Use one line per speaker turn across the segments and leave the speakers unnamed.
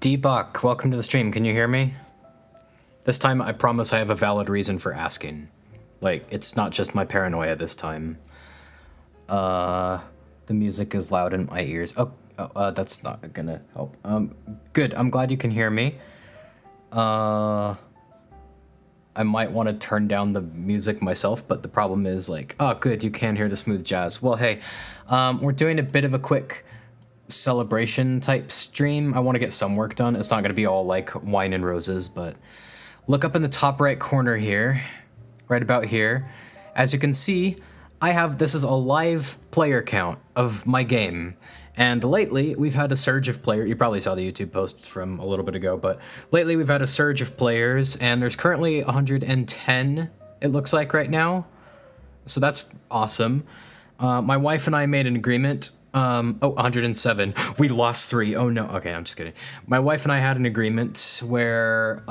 Debug, welcome to the stream. Can you hear me? This time, I promise I have a valid reason for asking. Like, it's not just my paranoia this time. The music is loud in my ears. That's not gonna help. Good, I'm glad you can hear me. I might want to turn down the music myself, but the problem is like, oh good, you can hear the smooth jazz. Well, hey, we're doing a bit of a quick celebration type stream. I want to get some work done. It's not going to be all like wine and roses, but look up in the top right corner here, right about here. As you can see, this is a live player count of my game. And lately, we've had a surge of players. You probably saw the YouTube post from a little bit ago, but lately we've had a surge of players, and there's currently 110, it looks like, right now. So that's awesome. My wife and I made an agreement. 107. We lost 3. Oh no. Okay, I'm just kidding. My wife and I had an agreement where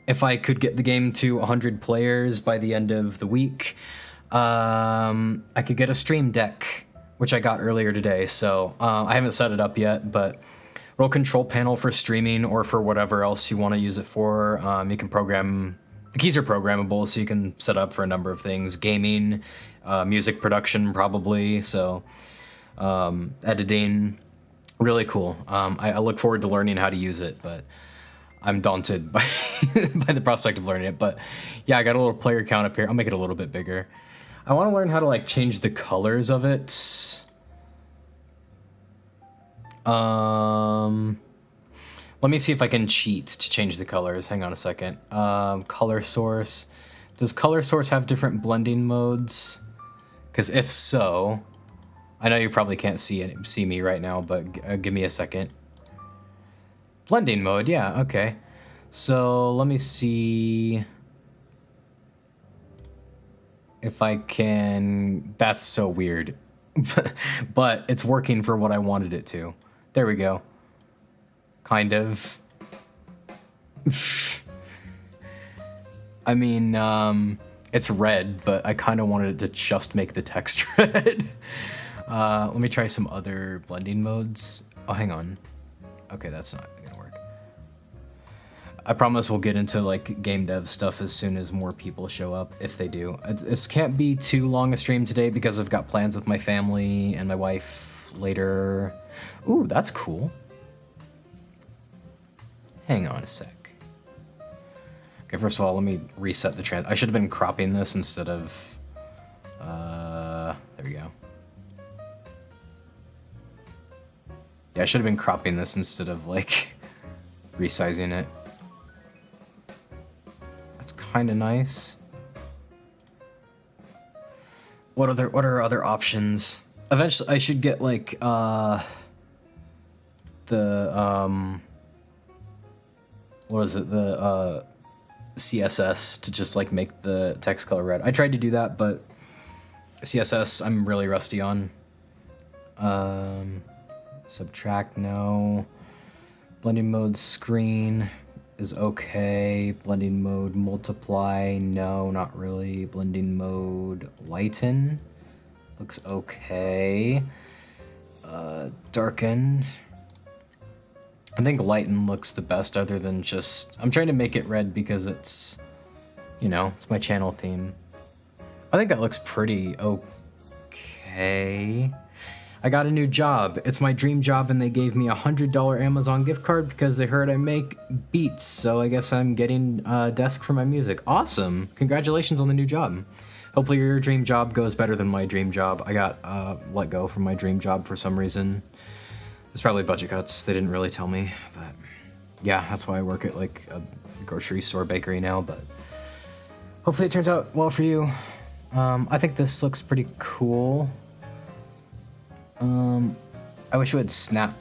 if I could get the game to 100 players by the end of the week, I could get a stream deck, which I got earlier today. So I haven't set it up yet, but little control panel for streaming or for whatever else you want to use it for. You can program. The keys are programmable, so you can set up for a number of things. Gaming, music production, probably. So. Editing, really cool. I look forward to learning how to use it, but I'm daunted by by the prospect of learning it. But yeah, I got a little player count up here. I'll make it a little bit bigger. I want to learn how to like change the colors of it. Let me see if I can cheat to change the colors. Hang on a second. Color source. Does color source have different blending modes? Because if so, I know you probably can't see me right now, but give me a second. Blending mode, yeah, okay. So let me see if I can. That's so weird, but it's working for what I wanted it to. There we go. Kind of. I mean, it's red, but I kind of wanted it to just make the text red. Let me try some other blending modes. Oh, hang on. Okay, that's not gonna work. I promise we'll get into like game dev stuff as soon as more people show up, if they do. This can't be too long a stream today because I've got plans with my family and my wife later. Ooh, that's cool. Hang on a sec. Okay, first of all, let me reset the I should have been cropping this instead of... there we go. Yeah, I should have been cropping this instead of, like, resizing it. That's kind of nice. What are other options? Eventually, I should get, like, what is it? The, CSS to just, like, make the text color red. I tried to do that, but CSS I'm really rusty on. Subtract, no. Blending mode screen is okay. Blending mode multiply, no, not really. Blending mode lighten looks okay. Darken. I think lighten looks the best other than just... I'm trying to make it red because it's, you know, it's my channel theme. I think that looks pretty okay. I got a new job. It's my dream job, and they gave me a $100 Amazon gift card because they heard I make beats, so I guess I'm getting a desk for my music. Awesome! Congratulations on the new job. Hopefully your dream job goes better than my dream job. I got let go from my dream job for some reason. There's probably budget cuts. They didn't really tell me, but yeah, that's why I work at like a grocery store bakery now, but hopefully it turns out well for you. I think this looks pretty cool. I wish it would snap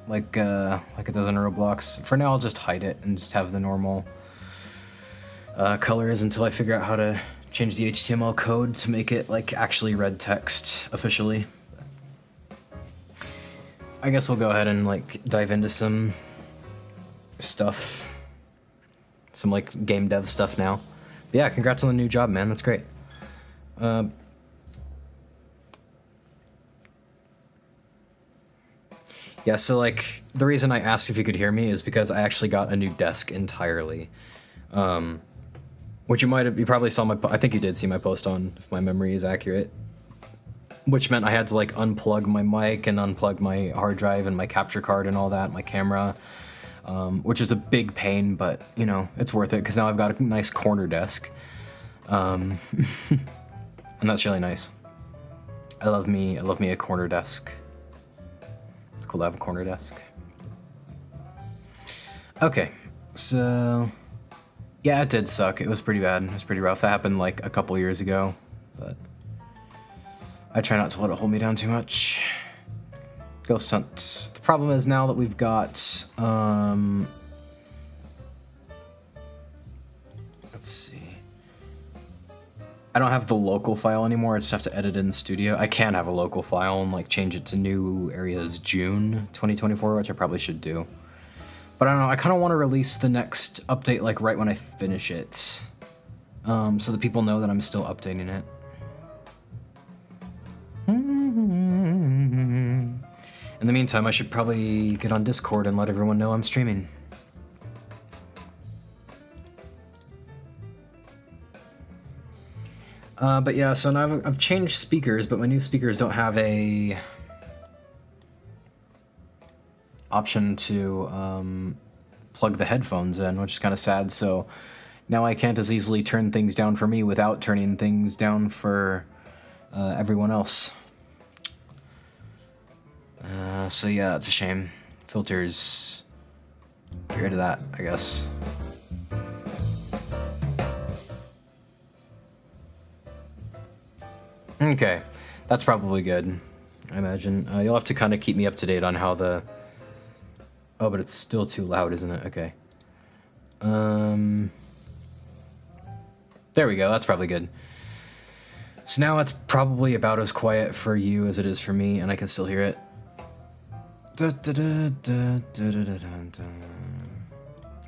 like it does in Roblox. For now, I'll just hide it and just have the normal colors until I figure out how to change the HTML code to make it like actually red text officially. I guess we'll go ahead and like dive into some stuff, some like game dev stuff now. But yeah, congrats on the new job, man. That's great. Yeah, so like the reason I asked if you could hear me is because I actually got a new desk entirely. Which you probably saw I think you did see my post on, if my memory is accurate. Which meant I had to like unplug my mic and unplug my hard drive and my capture card and all that, my camera, which is a big pain, but you know, it's worth it because now I've got a nice corner desk. And that's really nice. I love me a corner desk. It's cool to have a corner desk. Okay, so yeah, it did suck. It was pretty bad. It was pretty rough. That happened like a couple years ago, but I try not to let it hold me down too much. Ghost Hunt. The problem is now that we've got, let's see. I don't have the local file anymore. I just have to edit in the studio. I can have a local file and like change it to new areas June 2024, which I probably should do. But I don't know, I kind of want to release the next update like right when I finish it. So that people know that I'm still updating it. In the meantime, I should probably get on Discord and let everyone know I'm streaming. But yeah, so now I've changed speakers, but my new speakers don't have a option to plug the headphones in, which is kind of sad. So now I can't as easily turn things down for me without turning things down for everyone else. So yeah, it's a shame. Filters, get rid of that, I guess. Okay, that's probably good, I imagine. You'll have to kind of keep me up to date on how the... Oh, but it's still too loud, isn't it? Okay. There we go, that's probably good. So now it's probably about as quiet for you as it is for me, and I can still hear it.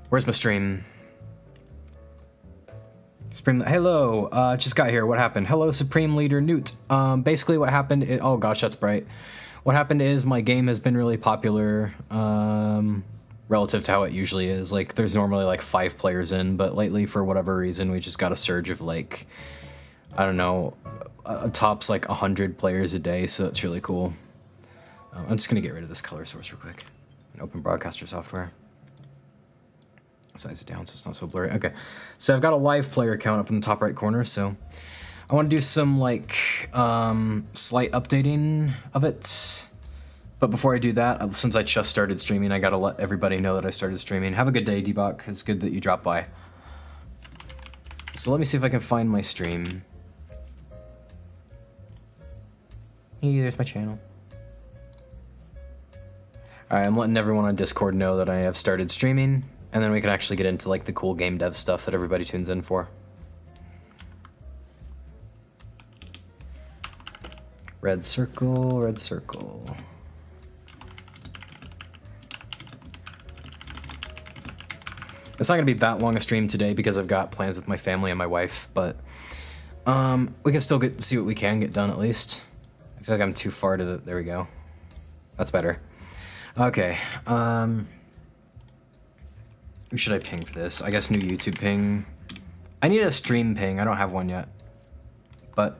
Where's my stream? Hello, just got here. What happened? Hello, Supreme Leader Newt. Basically what happened, oh gosh, that's bright. What happened is my game has been really popular, relative to how it usually is. Like, there's normally like 5 players in, but lately, for whatever reason, we just got a surge of like, I don't know, tops like 100 players a day, so it's really cool. I'm just gonna get rid of this color source real quick and open broadcaster software. Size it down so it's not so blurry. Okay, so I've got a live player count up in the top right corner, so I want to do some like slight updating of it. But before I do that, since I just started streaming, I gotta let everybody know that I started streaming. Have a good day, Debok. It's good that you dropped by. So let me see if I can find my stream. Hey, there's my channel. Alright, I'm letting everyone on Discord know that I have started streaming, and then we can actually get into like the cool game dev stuff that everybody tunes in for. Red circle, red circle. It's not gonna be that long a stream today because I've got plans with my family and my wife, but we can still see what we can get done at least. I feel like I'm too far to the, there we go. That's better. Okay, who should I ping for this? I guess new YouTube ping. I need a stream ping, I don't have one yet. But,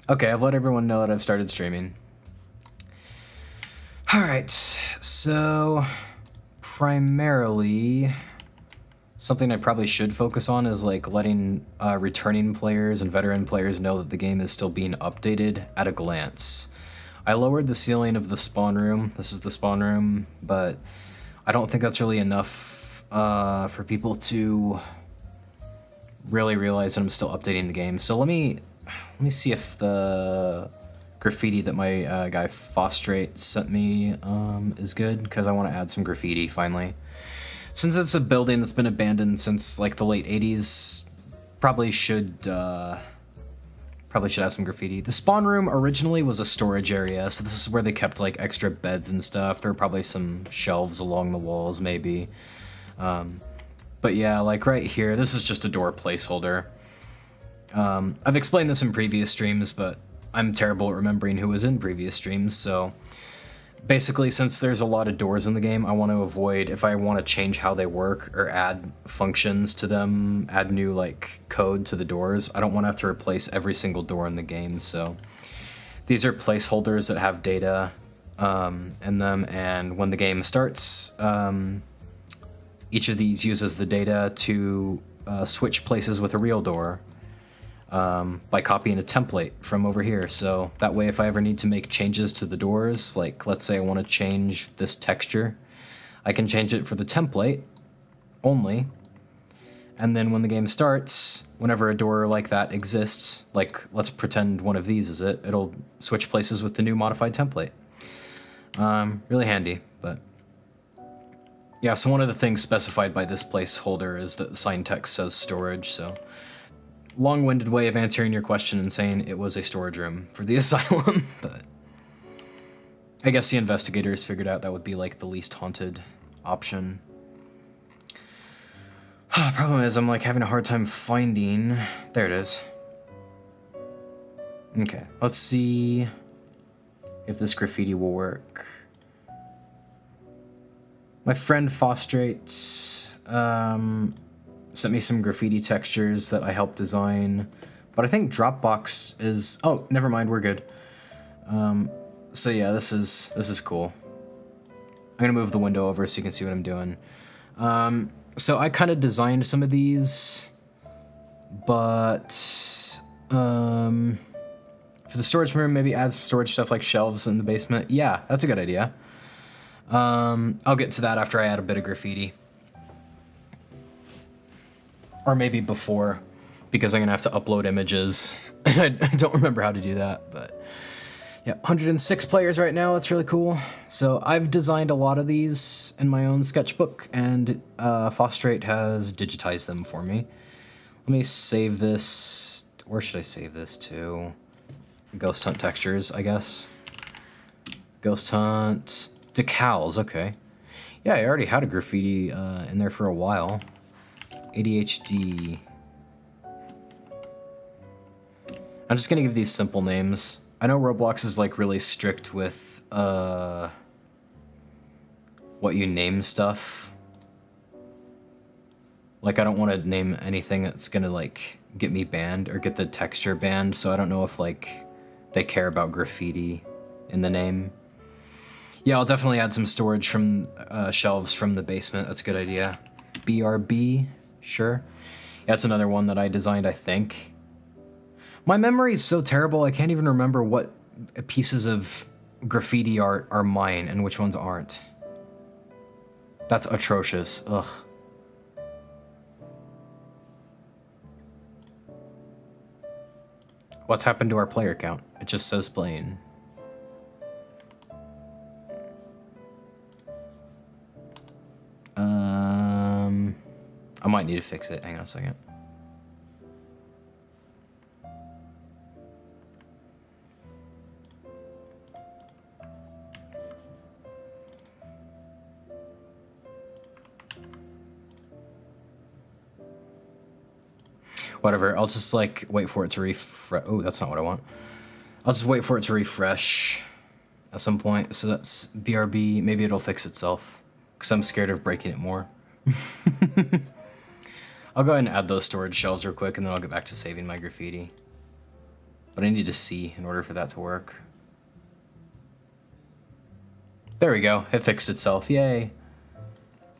okay, I've let everyone know that I've started streaming. Alright, so primarily, something I probably should focus on is like letting returning players and veteran players know that the game is still being updated at a glance. I lowered the ceiling of the spawn room. This is the spawn room, but I don't think that's really enough for people to really realize that I'm still updating the game. So let me see if the graffiti that my guy Fostrate sent me is good, because I want to add some graffiti finally. Since it's a building that's been abandoned since like the late 80s, probably should have some graffiti. The spawn room originally was a storage area, so this is where they kept like extra beds and stuff. There were probably some shelves along the walls, maybe. But yeah, like right here, this is just a door placeholder. I've explained this in previous streams, but I'm terrible at remembering who was in previous streams, so Basically, since there's a lot of doors in the game, I want to avoid, if I want to change how they work or add functions to them, add new like code to the doors, I don't want to have to replace every single door in the game. So these are placeholders that have data in them, and when the game starts, each of these uses the data to switch places with a real door by copying a template from over here. So that way, if I ever need to make changes to the doors, like let's say I want to change this texture, I can change it for the template only. And then when the game starts, whenever a door like that exists, like let's pretend one of these is it, it'll switch places with the new modified template. Really handy, but yeah, so one of the things specified by this placeholder is that the sign text says storage, so long-winded way of answering your question and saying it was a storage room for the asylum, but I guess the investigators figured out that would be like the least haunted option. Problem is, I'm like having a hard time finding... There it is. Okay, let's see if this graffiti will work. My friend Fostrate sent me some graffiti textures that I helped design, but I think Dropbox is... Oh, never mind, we're good. So yeah, this is cool. I'm gonna move the window over so you can see what I'm doing. So I kind of designed some of these, but for the storage room, maybe add some storage stuff like shelves in the basement. Yeah, that's a good idea. I'll get to that after I add a bit of graffiti. Or maybe before, because I'm gonna have to upload images. I don't remember how to do that, but yeah, 106 players right now, that's really cool. So I've designed a lot of these in my own sketchbook, and Fostrate has digitized them for me. Let me save this, where should I save this to? Ghost Hunt textures, I guess. Ghost Hunt, decals, okay. Yeah, I already had a graffiti in there for a while. ADHD. I'm just gonna give these simple names. I know Roblox is like really strict with what you name stuff. Like I don't want to name anything that's gonna like get me banned or get the texture banned, so I don't know if like they care about graffiti in the name. Yeah, I'll definitely add some storage from shelves from the basement. That's a good idea. BRB, sure. Yeah, that's another one that I designed, I think. My memory is so terrible, I can't even remember what pieces of graffiti art are mine and which ones aren't. That's atrocious, ugh. What's happened to our player count? It just says playing. I might need to fix it, hang on a second. Whatever, I'll just like wait for it to refresh. Oh, that's not what I want. I'll just wait for it to refresh at some point. So that's BRB, maybe it'll fix itself because I'm scared of breaking it more. I'll go ahead and add those storage shelves real quick and then I'll get back to saving my graffiti. But I need to see in order for that to work. There we go, it fixed itself, yay.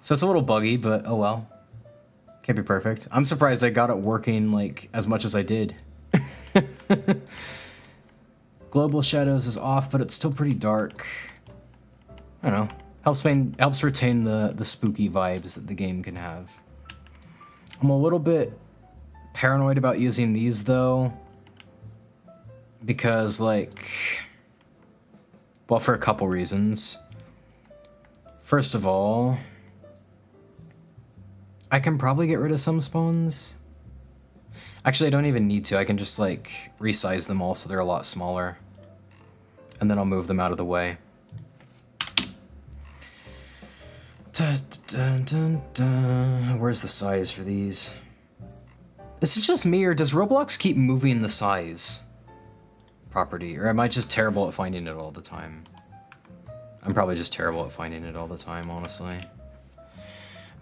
So it's a little buggy, but oh well. Can't be perfect. I'm surprised I got it working like as much as I did. Global shadows is off, but it's still pretty dark. I don't know. Helps retain the spooky vibes that the game can have. I'm a little bit paranoid about using these though, because like, well, for a couple reasons. First of all, I can probably get rid of some spawns. Actually, I don't even need to. I can just like resize them all so they're a lot smaller. And then I'll move them out of the way. Where's the size for these? Is it just me or does Roblox keep moving the size property? Or am I just terrible at finding it all the time? I'm probably just terrible at finding it all the time, honestly.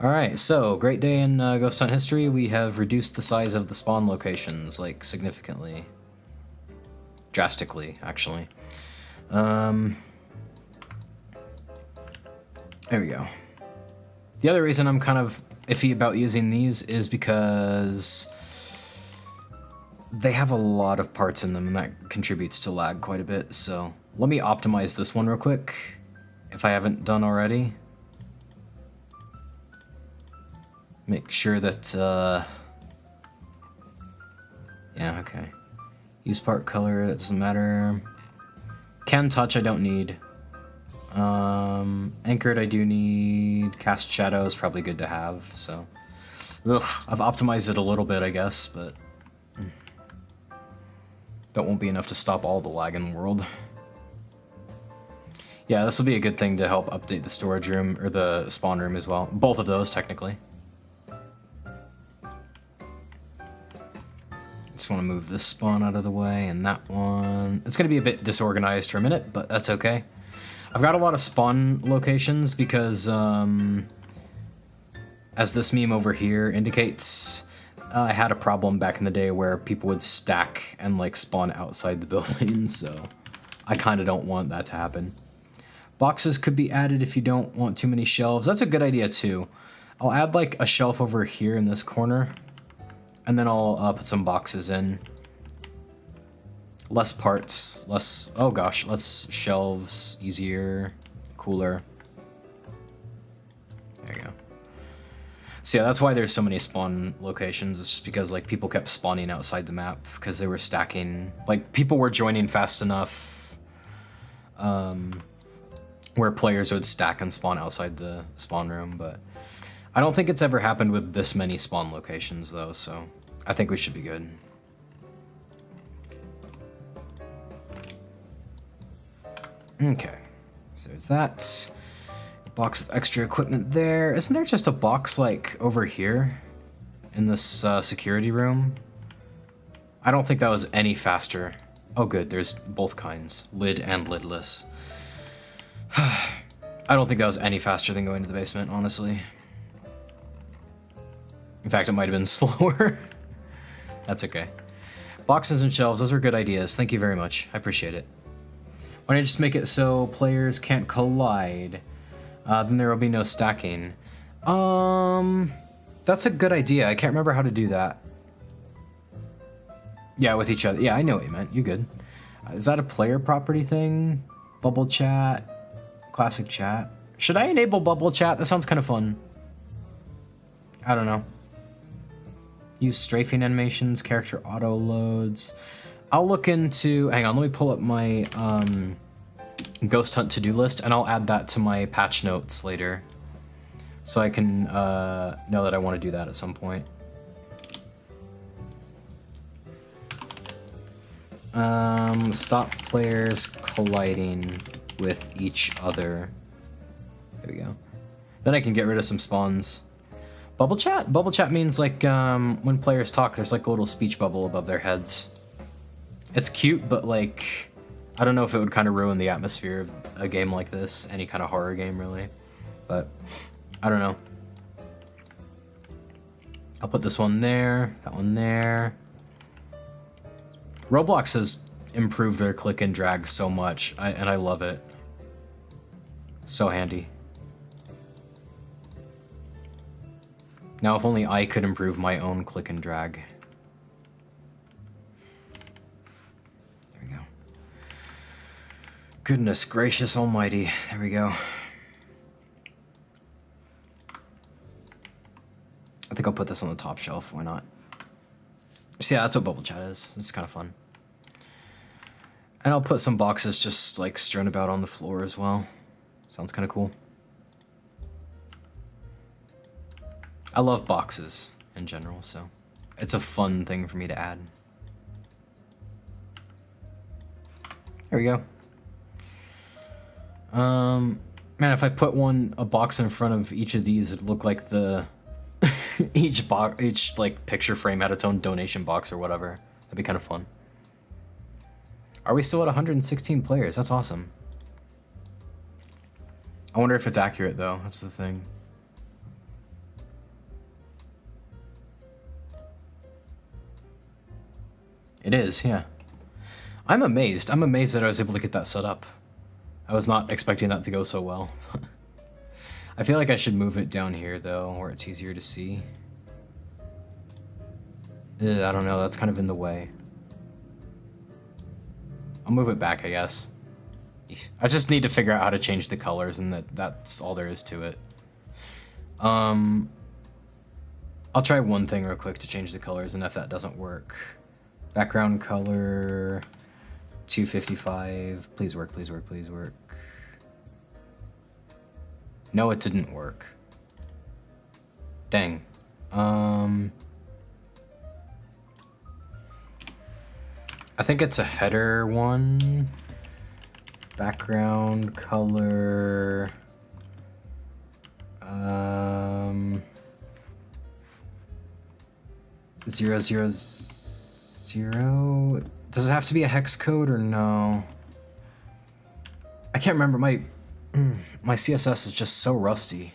Alright, so, great day in Ghost Hunt history. We have reduced the size of the spawn locations, like, significantly. Drastically, actually. There we go. The other reason I'm kind of iffy about using these is because they have a lot of parts in them, and that contributes to lag quite a bit, so let me optimize this one real quick, if I haven't done already. Make sure that, yeah, okay. Use part color, that doesn't matter. Can touch, I don't need. Anchored, I do need. Cast shadow is probably good to have, so. Ugh, I've optimized it a little bit, I guess, but that won't be enough to stop all the lag in the world. Yeah, this will be a good thing to help update the storage room, or the spawn room as well. Both of those, technically. Just want to move this spawn out of the way, and that one. It's going to be a bit disorganized for a minute, but that's okay. I've got a lot of spawn locations because, as this meme over here indicates, I had a problem back in the day where people would stack and, like, spawn outside the building, so I kind of don't want that to happen. Boxes could be added if you don't want too many shelves. That's a good idea, too. I'll add, like, a shelf over here in this corner. And then I'll put some boxes in. Less parts, less, oh gosh, less shelves, easier, cooler. There you go. So yeah, that's why there's so many spawn locations. It's just because like people kept spawning outside the map because they were stacking. Like people were joining fast enough where players would stack and spawn outside the spawn room, but I don't think it's ever happened with this many spawn locations though, so I think we should be good. Okay, so there's that. Box with extra equipment there. Isn't there just a box like over here in this security room? I don't think that was any faster. Oh good, there's both kinds, lid and lidless. I don't think that was any faster than going to the basement, honestly. In fact, it might have been slower. That's okay. Boxes and shelves, those are good ideas. Thank you very much. I appreciate it. Why don't you just make it so players can't collide? Then there will be no stacking. That's a good idea. I can't remember how to do that. Yeah, with each other. Yeah, I know what you meant. You good. Is that a player property thing? Bubble chat? Classic chat? Should I enable bubble chat? That sounds kind of fun. I don't know. Use strafing animations, character auto loads. I'll look into, hang on, let me pull up my Ghost Hunt to-do list and I'll add that to my patch notes later. So I can know that I want to do that at some point. Stop players colliding with each other. There we go. Then I can get rid of some spawns. Bubble chat? Bubble chat means like when players talk, there's like a little speech bubble above their heads. It's cute, but like, I don't know if it would kind of ruin the atmosphere of a game like this, any kind of horror game really, but I don't know. I'll put this one there, that one there. Roblox has improved their click and drag so much, and I love it. So handy. Now if only I could improve my own click and drag. There we go. Goodness gracious almighty. There we go. I think I'll put this on the top shelf, why not? So yeah, that's what bubble chat is. It's kind of fun. And I'll put some boxes just like strewn about on the floor as well. Sounds kind of cool. I love boxes in general, so it's a fun thing for me to add. There we go. Man, if I put a box in front of each of these, it'd look like the each like picture frame had its own donation box or whatever. That'd be kind of fun. Are we still at 116 players? That's awesome. I wonder if it's accurate though, that's the thing. It is, yeah. I'm amazed. I'm amazed that I was able to get that set up. I was not expecting that to go so well. I feel like I should move it down here though, where it's easier to see. I don't know, that's kind of in the way. I'll move it back, I guess. I just need to figure out how to change the colors, and that's all there is to it. I'll try one thing real quick to change the colors, and if that doesn't work. Background color 255. Please work, please work, please work. No, it didn't work. Dang. I think it's a header one. Background color. 000. Does it have to be a hex code or no? I can't remember. My CSS is just so rusty.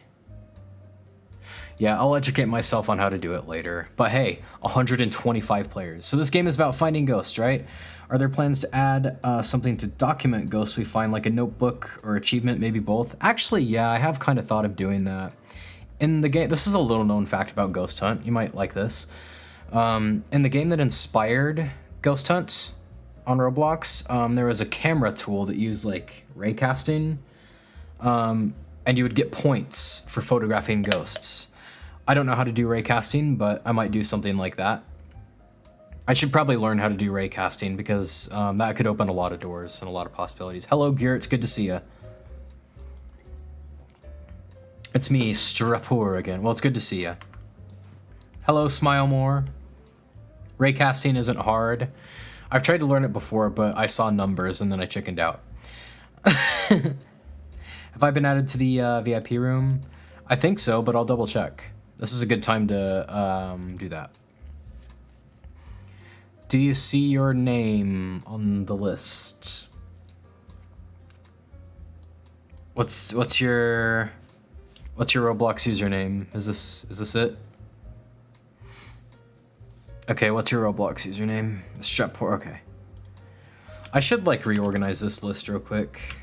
Yeah, I'll educate myself on how to do it later. But hey, 125 players. So this game is about finding ghosts, right? Are there plans to add something to document ghosts we find, like a notebook or achievement, maybe both? Actually, yeah, I have kind of thought of doing that. In the game, this is a little known fact about Ghost Hunt. You might like this. In the game that inspired Ghost Hunt on Roblox, there was a camera tool that used like raycasting, and you would get points for photographing ghosts. I don't know how to do raycasting, but I might do something like that. I should probably learn how to do raycasting because that could open a lot of doors and a lot of possibilities. Hello, Gear. It's good to see you. It's me, Strapur, again. Well, it's good to see you. Hello, Smile More. Raycasting isn't hard. I've tried to learn it before, but I saw numbers and then I chickened out. Have I been added to the VIP room? I think so, but I'll double check. This is a good time to do that. Do you see your name on the list? What's your Roblox username? Is this it? Okay, what's your Roblox username? Strapor, okay. I should like reorganize this list real quick.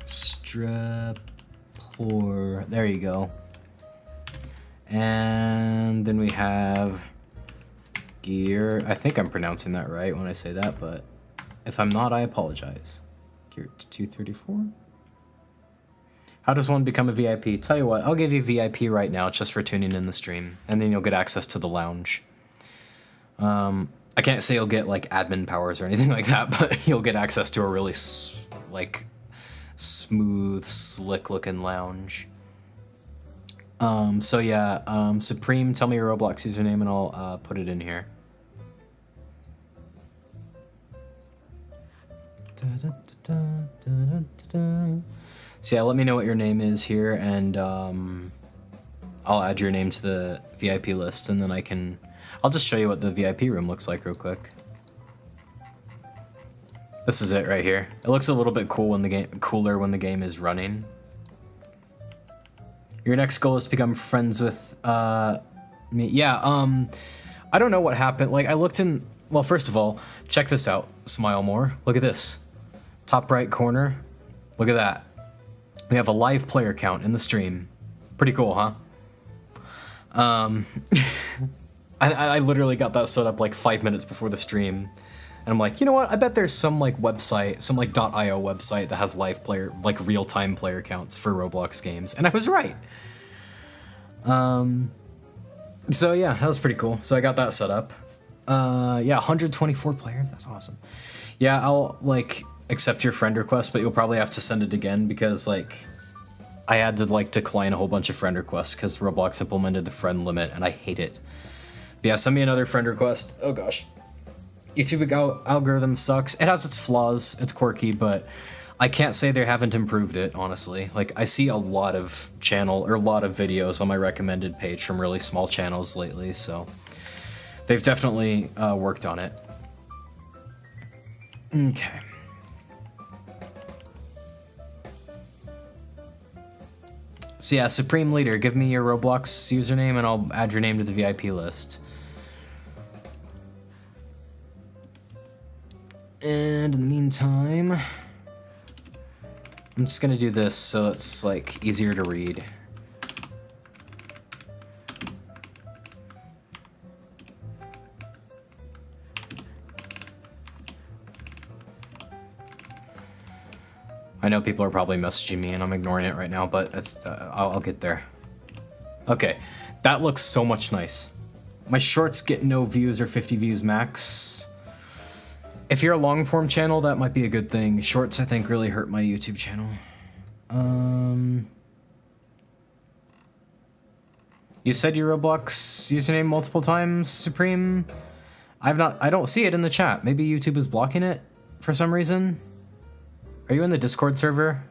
Strapor, there you go. And then we have Gear. I think I'm pronouncing that right when I say that, but if I'm not, I apologize. Gear 234. How does one become a VIP? Tell you what, I'll give you VIP right now just for tuning in the stream, and then you'll get access to the lounge. I can't say you'll get like admin powers or anything like that, but you'll get access to a really like smooth, slick-looking lounge. So yeah, Supreme, tell me your Roblox username and I'll put it in here. So yeah, let me know what your name is here, and I'll add your name to the VIP list, and then I'll just show you what the VIP room looks like real quick. This is it right here. It looks a little bit cooler when the game is running. Your next goal is to become friends with me. Yeah, I don't know what happened. Like, I looked in. Well, first of all, check this out. Smile More. Look at this. Top right corner. Look at that. We have a live player count in the stream. Pretty cool, huh? I literally got that set up like 5 minutes before the stream. And I'm like, you know what? I bet there's some like website, some like .io website that has live player, like real-time player counts for Roblox games. And I was right. So yeah, that was pretty cool. So I got that set up. Yeah, 124 players. That's awesome. Yeah, I'll like accept your friend request, but you'll probably have to send it again because like I had to like decline a whole bunch of friend requests because Roblox implemented the friend limit and I hate it. But yeah, send me another friend request. Oh gosh. YouTube algorithm sucks. It has its flaws. It's quirky, but I can't say they haven't improved it, honestly. Like, I see a lot of videos on my recommended page from really small channels lately, so they've definitely worked on it. Okay. So yeah, Supreme Leader, give me your Roblox username and I'll add your name to the VIP list. And in the meantime, I'm just gonna do this so it's like easier to read. I know people are probably messaging me and I'm ignoring it right now, but it's I'll get there. Okay, that looks so much nice. My shorts get no views or 50 views max. If you're a long form channel, that might be a good thing. Shorts, I think, really hurt my YouTube channel. You said your Roblox username multiple times, Supreme. I don't see it in the chat. Maybe YouTube is blocking it for some reason. Are you in the Discord server?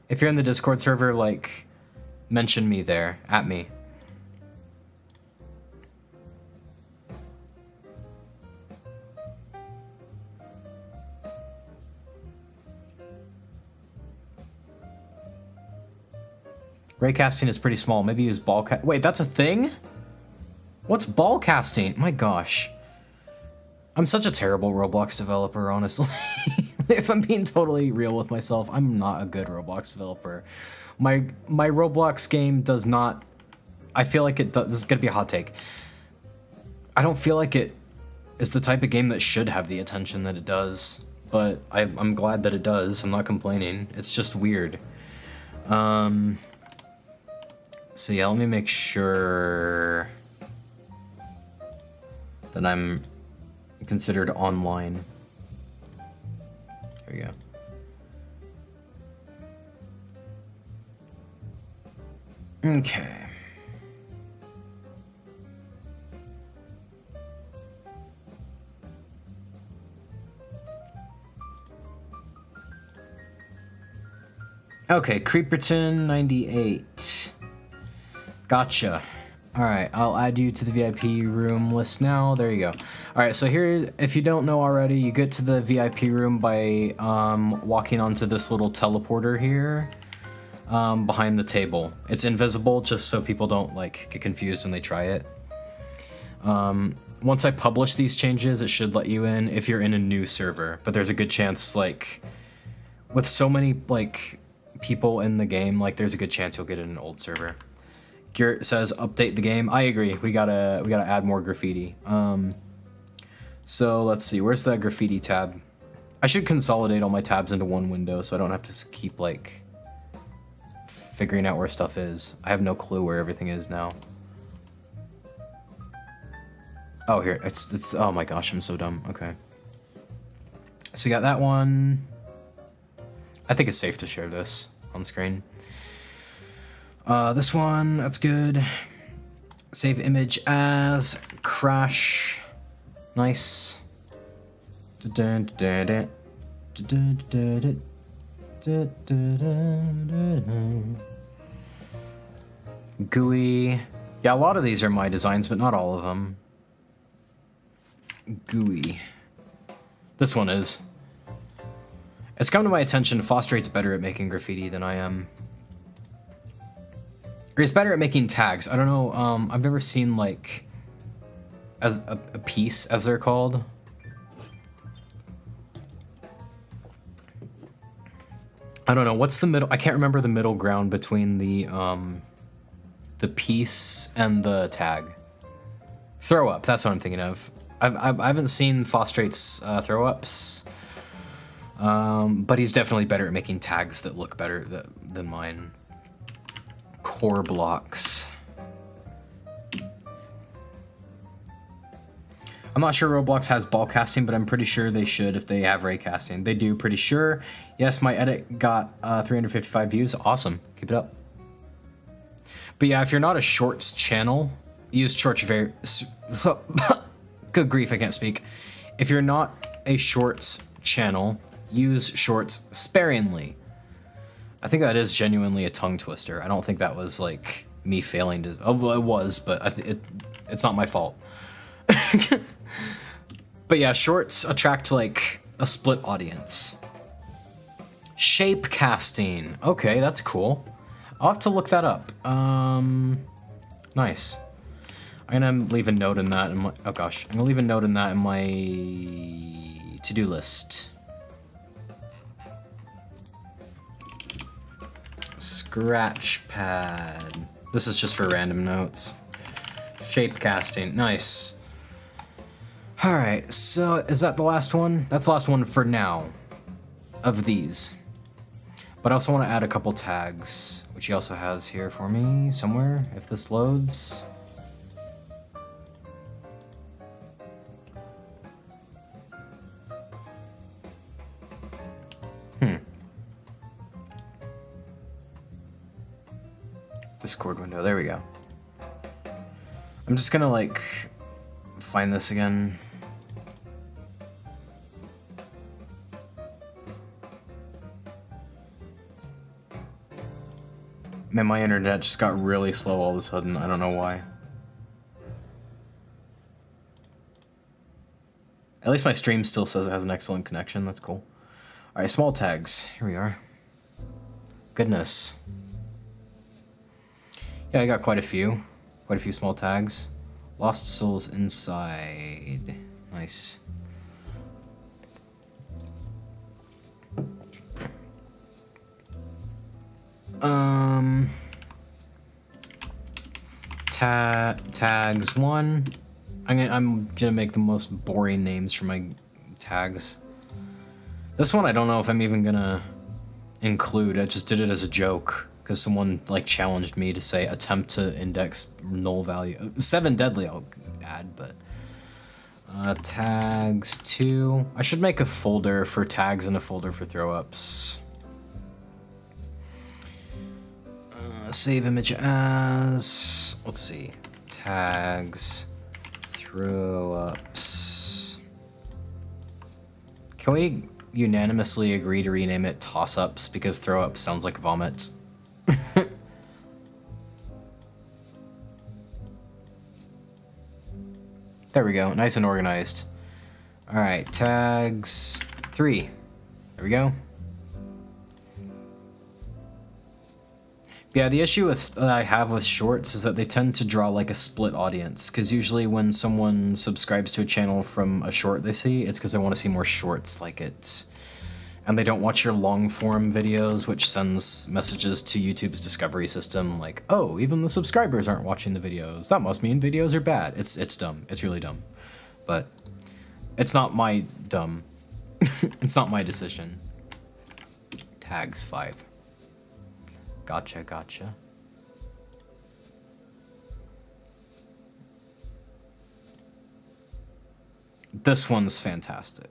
If you're in the Discord server, like, mention me there, at me. Raycasting is pretty small. Maybe use ball cast. Wait, that's a thing? What's ball casting? My gosh. I'm such a terrible Roblox developer, honestly. If I'm being totally real with myself, I'm not a good Roblox developer. My Roblox game does not... I feel like it does... This is gonna be a hot take. I don't feel like it is the type of game that should have the attention that it does. But I'm glad that it does. I'm not complaining. It's just weird. So yeah, let me make sure that I'm considered online. There we go. Okay. Okay, Creeperton 98. Gotcha. Alright, I'll add you to the VIP room list now. There you go. Alright, so here, if you don't know already, you get to the VIP room by walking onto this little teleporter here behind the table. It's invisible just so people don't like get confused when they try it. Once I publish these changes, it should let you in if you're in a new server, but there's a good chance, like, with so many like people in the game, like there's a good chance you'll get in an old server. Garrett says update the game. I agree. We gotta add more graffiti. So let's see. Where's the graffiti tab? I should consolidate all my tabs into one window so I don't have to keep like figuring out where stuff is. I have no clue where everything is now. Oh, here. It's. Oh my gosh, I'm so dumb. Okay. So you got that one. I think it's safe to share this on screen. This one, that's good. Save image as crash. Nice. GUI. Yeah, a lot of these are my designs, but not all of them. GUI. This one is. It's come to my attention, Fostrate's better at making graffiti than I am. Or he's better at making tags. I don't know, I've never seen like a piece, as they're called. I don't know, what's the middle? I can't remember the middle ground between the piece and the tag. Throw up, that's what I'm thinking of. I haven't seen Fostrate's throw ups, but he's definitely better at making tags that look better than mine. Core blocks. I'm not sure Roblox has ball casting, but I'm pretty sure they should if they have ray casting. They do, pretty sure. Yes, my edit got 355 views. Awesome. Keep it up. But yeah, if you're not a shorts channel, use shorts very... Good grief, I can't speak. If you're not a shorts channel, use shorts sparingly. I think that is genuinely a tongue twister. I don't think that was like me failing to... Oh, it was, but it's not my fault. But yeah, shorts attract like a split audience. Shape casting. Okay, that's cool. I'll have to look that up. Nice. I'm gonna leave a note in that in my, oh gosh, I'm gonna leave a note in that in my to-do list. Scratch pad. This is just for random notes. Shape casting, nice. All right, so is that the last one? That's the last one for now of these. But I also want to add a couple tags, which he also has here for me somewhere, if this loads. Discord window, there we go. I'm just gonna like find this again. Man, my internet just got really slow all of a sudden. I don't know why. At least my stream still says it has an excellent connection. That's cool. All right, small tags. Here we are. Goodness. Yeah, I got quite a few small tags. Lost Souls Inside. Nice. Tags 1. I'm gonna make the most boring names for my tags. This one I don't know if I'm even gonna include. I just did it as a joke because someone like challenged me to say attempt to index null value. 7 deadly I'll add, but tags 2. I should make a folder for tags and a folder for throw ups. Save image as, let's see, tags, throw ups. Can we unanimously agree to rename it toss ups because throw ups sounds like vomit? There we go, nice and organized. All right, tags 3. There we go. Yeah, the issue that I have with shorts is that they tend to draw like a split audience, because usually when someone subscribes to a channel from a short they see, it's because they want to see more shorts like it. And they don't watch your long form videos, which sends messages to YouTube's discovery system like, oh, even the subscribers aren't watching the videos. That must mean videos are bad. It's dumb. It's really dumb. But it's not my dumb. It's not my decision. Tags 5. Gotcha, gotcha. This one's fantastic.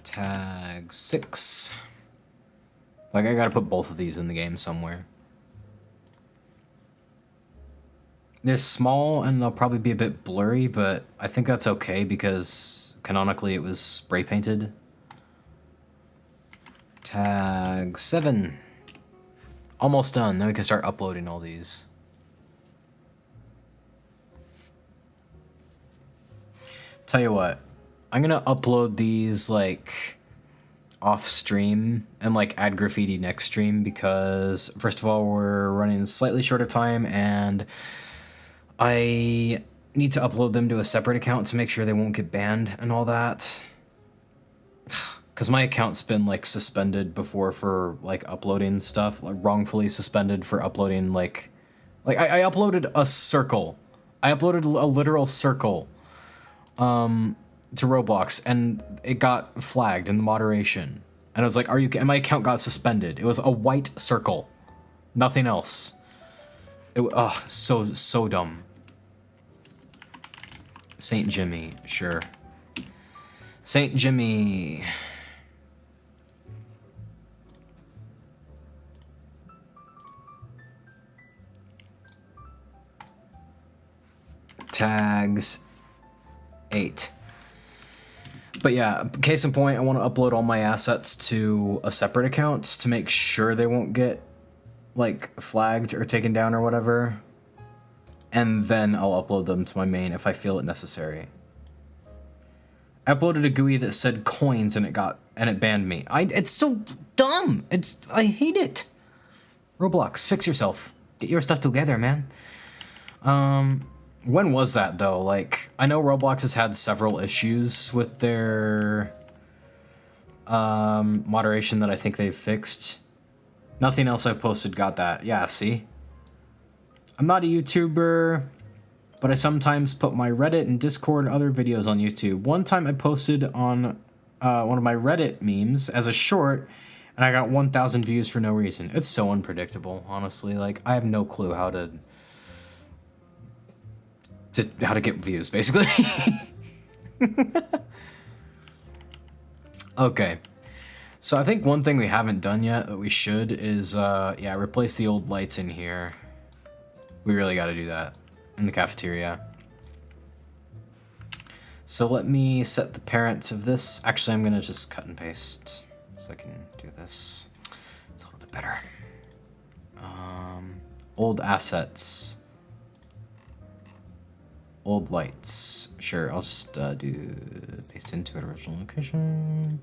Tag 6. Like, I gotta put both of these in the game somewhere. They're small and they'll probably be a bit blurry, but I think that's okay because canonically it was spray painted. Tag 7. Almost done. Then we can start uploading all these. Tell you what, I'm gonna upload these like off stream and like add graffiti next stream because first of all we're running slightly short of time and I need to upload them to a separate account to make sure they won't get banned and all that. Because my account's been like suspended before for like uploading stuff, like wrongfully suspended for uploading like I uploaded a circle. I uploaded a literal circle to Roblox and it got flagged in the moderation. And I was like, are you, and my account got suspended. It was a white circle, nothing else. It, so dumb. Saint Jimmy, sure. Saint Jimmy. Tags 8. But yeah, case in point, I want to upload all my assets to a separate account to make sure they won't get like flagged or taken down or whatever. And then I'll upload them to my main if I feel it necessary. I uploaded a GUI that said coins and it banned me. It's so dumb. I hate it. Roblox, fix yourself. Get your stuff together, man. When was that, though? Like, I know Roblox has had several issues with their moderation that I think they've fixed. Nothing else I've posted got that. Yeah, see? I'm not a YouTuber, but I sometimes put my Reddit and Discord and other videos on YouTube. One time I posted on one of my Reddit memes as a short, and I got 1,000 views for no reason. It's so unpredictable, honestly. Like, I have no clue how to get views, basically. Okay. So I think one thing we haven't done yet that we should is, yeah, replace the old lights in here. We really got to do that in the cafeteria. So let me set the parent of this. Actually, I'm going to just cut and paste so I can do this. It's a little bit better. Old assets. Old lights. Sure, I'll just do paste into an original location.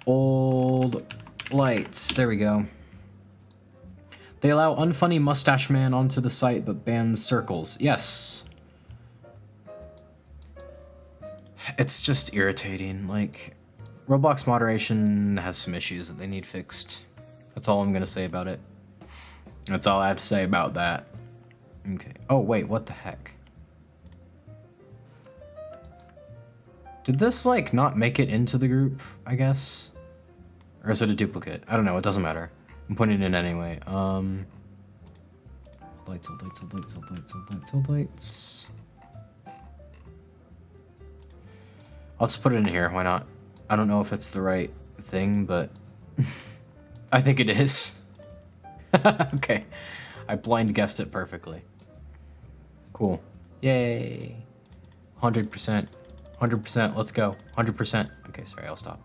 Old lights. There we go. They allow unfunny mustache man onto the site but bans circles. Yes. It's just irritating. Like, Roblox moderation has some issues that they need fixed. That's all I'm gonna say about it. That's all I have to say about that. Okay. Oh, wait, what the heck? Did this, like, not make it into the group, I guess? Or is it a duplicate? I don't know, it doesn't matter. I'm putting it in anyway. Lights, old lights, old lights, old lights, old lights, old lights. I'll just put it in here, why not? I don't know if it's the right thing, but I think it is. Okay, I blind guessed it perfectly. Cool. Yay. 100%. 100%, let's go. 100%. Okay, sorry, I'll stop.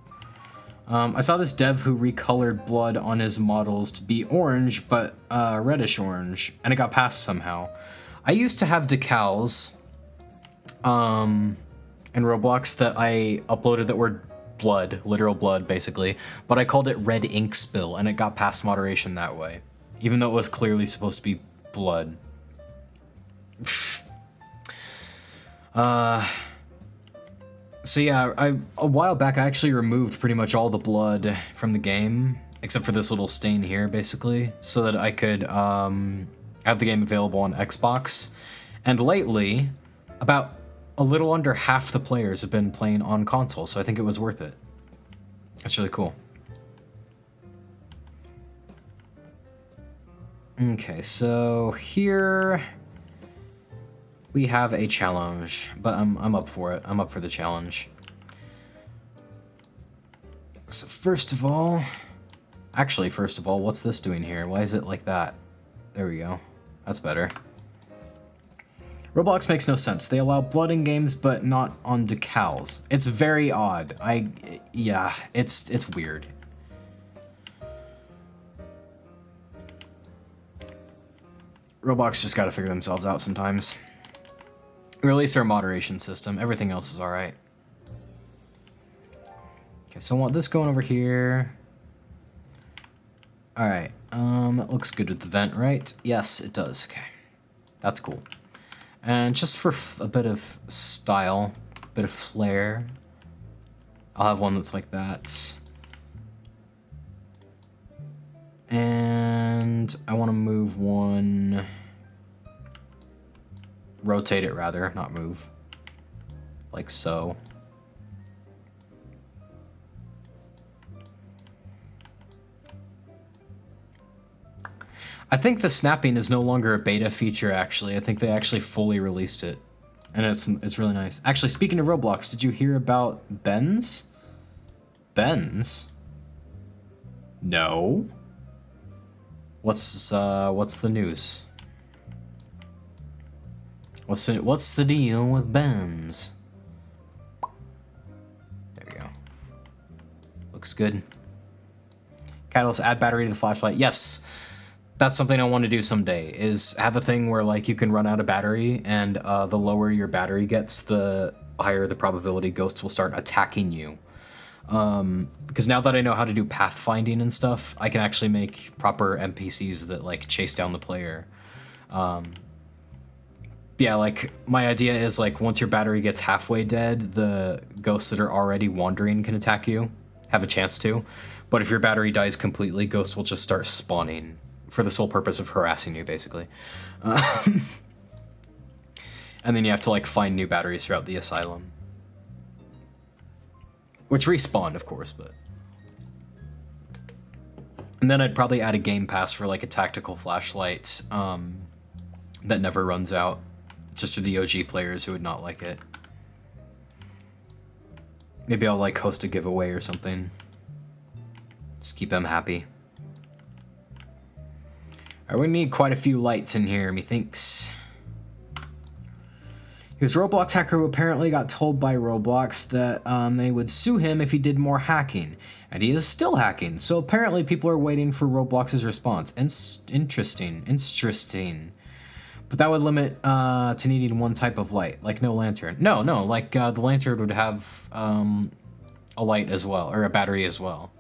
I saw this dev who recolored blood on his models to be orange, but reddish orange, and it got passed somehow. I used to have decals in Roblox that I uploaded that were blood, literal blood, basically, but I called it red ink spill, and it got past moderation that way, even though it was clearly supposed to be blood. So yeah, a while back I actually removed pretty much all the blood from the game, except for this little stain here, basically, so that I could have the game available on Xbox. And lately, about a little under half the players have been playing on console, so I think it was worth it. That's really cool. Okay, so here we have a challenge, but I'm up for it. I'm up for the challenge. So first of all, what's this doing here? Why is it like that? There we go. That's better. Roblox makes no sense. They allow blood in games, but not on decals. It's very odd. Yeah, it's weird. Roblox just gotta figure themselves out sometimes. Release their moderation system. Everything else is alright. Okay, so I want this going over here. Alright, it looks good with the vent, right? Yes, it does. Okay, that's cool. And just for a bit of style, a bit of flair, I'll have one that's like that. And I want to move one, rotate it rather, not move, like so. I think the snapping is no longer a beta feature, actually. I think they actually fully released it, and it's really nice. Actually, speaking of Roblox, did you hear about Benz? Benz? No. What's the news? What's the deal with Benz? There we go. Looks good. Catulus, add battery to the flashlight. Yes. That's something I want to do someday, is have a thing where, like, you can run out of battery, and the lower your battery gets, the higher the probability ghosts will start attacking you. Because now that I know how to do pathfinding and stuff, I can actually make proper NPCs that like chase down the player. Yeah, like my idea is like once your battery gets halfway dead, the ghosts that are already wandering can attack you, have a chance to. But if your battery dies completely, ghosts will just start spawning for the sole purpose of harassing you, basically. And then you have to like find new batteries throughout the asylum. Which respawn, of course, but... And then I'd probably add a game pass for like a tactical flashlight that never runs out. Just for the OG players who would not like it. Maybe I'll like host a giveaway or something. Just keep them happy. Alright, we need quite a few lights in here, methinks. He was a Roblox hacker who apparently got told by Roblox that they would sue him if he did more hacking. And he is still hacking, so apparently people are waiting for Roblox's response. Interesting. But that would limit to needing one type of light, like no lantern. No, like the lantern would have a light as well, or a battery as well.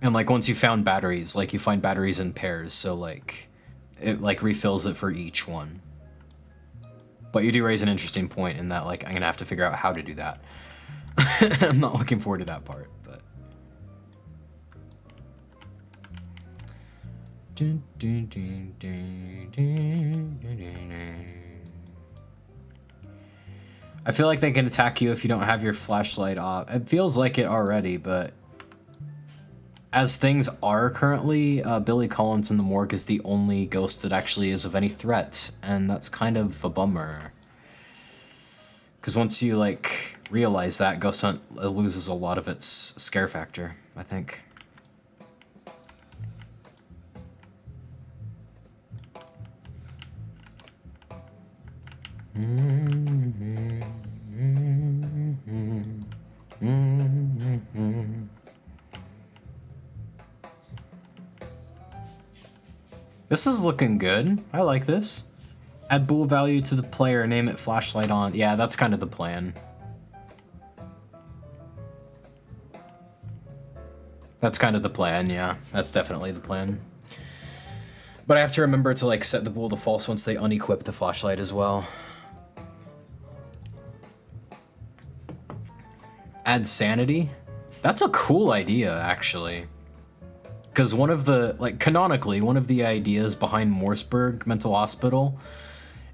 And like once you found batteries, like you find batteries in pairs, so like it like refills it for each one. But you do raise an interesting point in that like I'm gonna have to figure out how to do that. I'm not looking forward to that part, but. I feel like they can attack you if you don't have your flashlight off. It feels like it already, but as things are currently, Billy Collins in the morgue is the only ghost that actually is of any threat, and that's kind of a bummer. Because once you like realize that, Ghost Hunt loses a lot of its scare factor, I think. This is looking good. I like this. Add bool value to the player, name it flashlight on. Yeah, that's kind of the plan. That's kind of the plan, yeah. That's definitely the plan. But I have to remember to like set the bool to false once they unequip the flashlight as well. Add sanity? That's a cool idea, actually. Because one of the, like, canonically, one of the ideas behind Morseburg Mental Hospital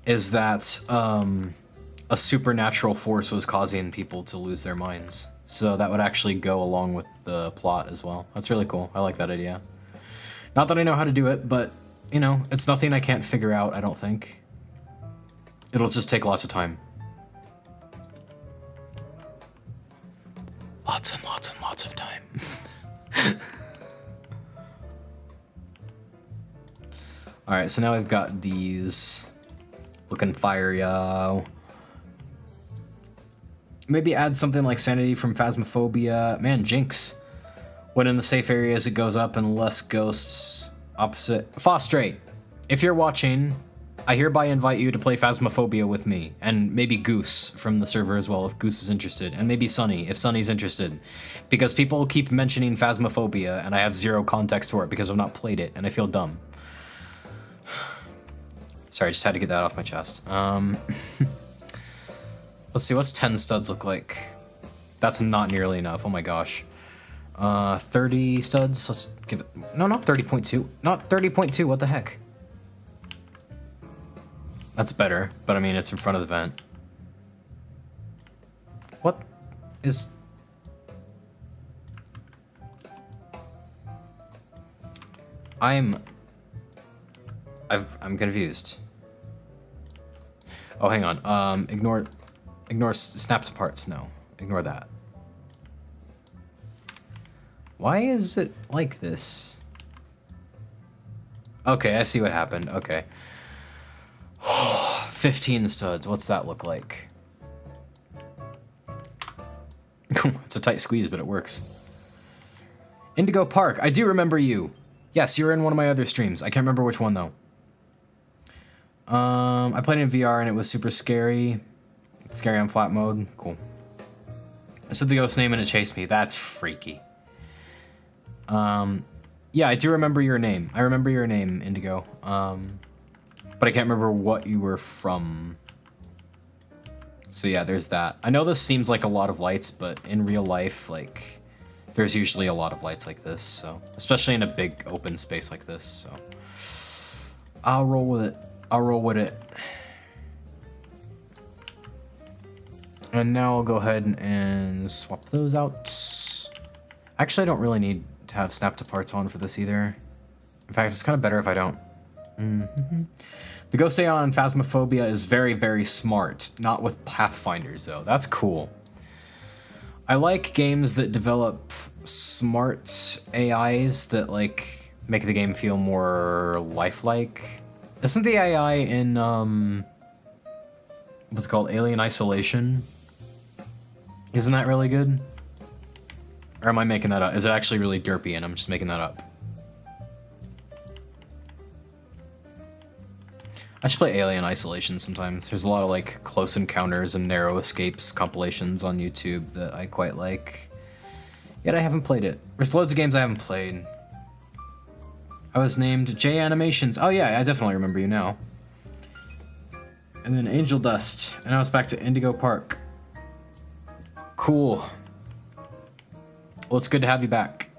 is that a supernatural force was causing people to lose their minds. So that would actually go along with the plot as well. That's really cool. I like that idea. Not that I know how to do it, but, you know, it's nothing I can't figure out, I don't think. It'll just take lots of time. Lots and lots and lots of time. Alright, so now we've got these looking fire, yo. Maybe add something like sanity from Phasmophobia. Man, Jinx. When in the safe areas, it goes up and less ghosts. Opposite. Fostrate, if you're watching, I hereby invite you to play Phasmophobia with me. And maybe Goose from the server as well, if Goose is interested. And maybe Sunny, if Sunny's interested. Because people keep mentioning Phasmophobia, and I have zero context for it because I've not played it, and I feel dumb. Sorry, I just had to get that off my chest. Let's see, what's 10 studs look like? That's not nearly enough, oh my gosh. 30 studs, let's give it, no, not 30.2, not 30.2, what the heck? That's better, but I mean, it's in front of the vent. What is... I'm confused. Oh, hang on. Ignore snaps and parts. No, ignore that. Why is it like this? Okay, I see what happened. Okay. 15 studs. What's that look like? It's a tight squeeze, but it works. Indigo Park. I do remember you. Yes, you were in one of my other streams. I can't remember which one though. I played it in VR and it was super scary. Scary on flat mode. Cool. I said the ghost name and it chased me. That's freaky. Yeah, I do remember your name. I remember your name, Indigo. But I can't remember what you were from. So yeah, there's that. I know this seems like a lot of lights, but in real life, like, there's usually a lot of lights like this, so. Especially in a big open space like this, so. I'll roll with it. I'll roll with it. And now I'll go ahead and swap those out. Actually, I don't really need to have snap to parts on for this either. In fact, it's kind of better if I don't. The Ghost AI on Phasmophobia is very, very smart. Not with Pathfinders, though. That's cool. I like games that develop smart AIs that, like, make the game feel more lifelike. Isn't the AI in, what's it called? Alien Isolation? Isn't that really good? Or am I making that up? Is it actually really derpy and I'm just making that up? I should play Alien Isolation sometimes. There's a lot of like close encounters and narrow escapes compilations on YouTube that I quite like. Yet I haven't played it. There's loads of games I haven't played. I was named J Animations. Oh yeah, I definitely remember you now. And then Angel Dust. And now it's back to Indigo Park. Cool. Well, it's good to have you back.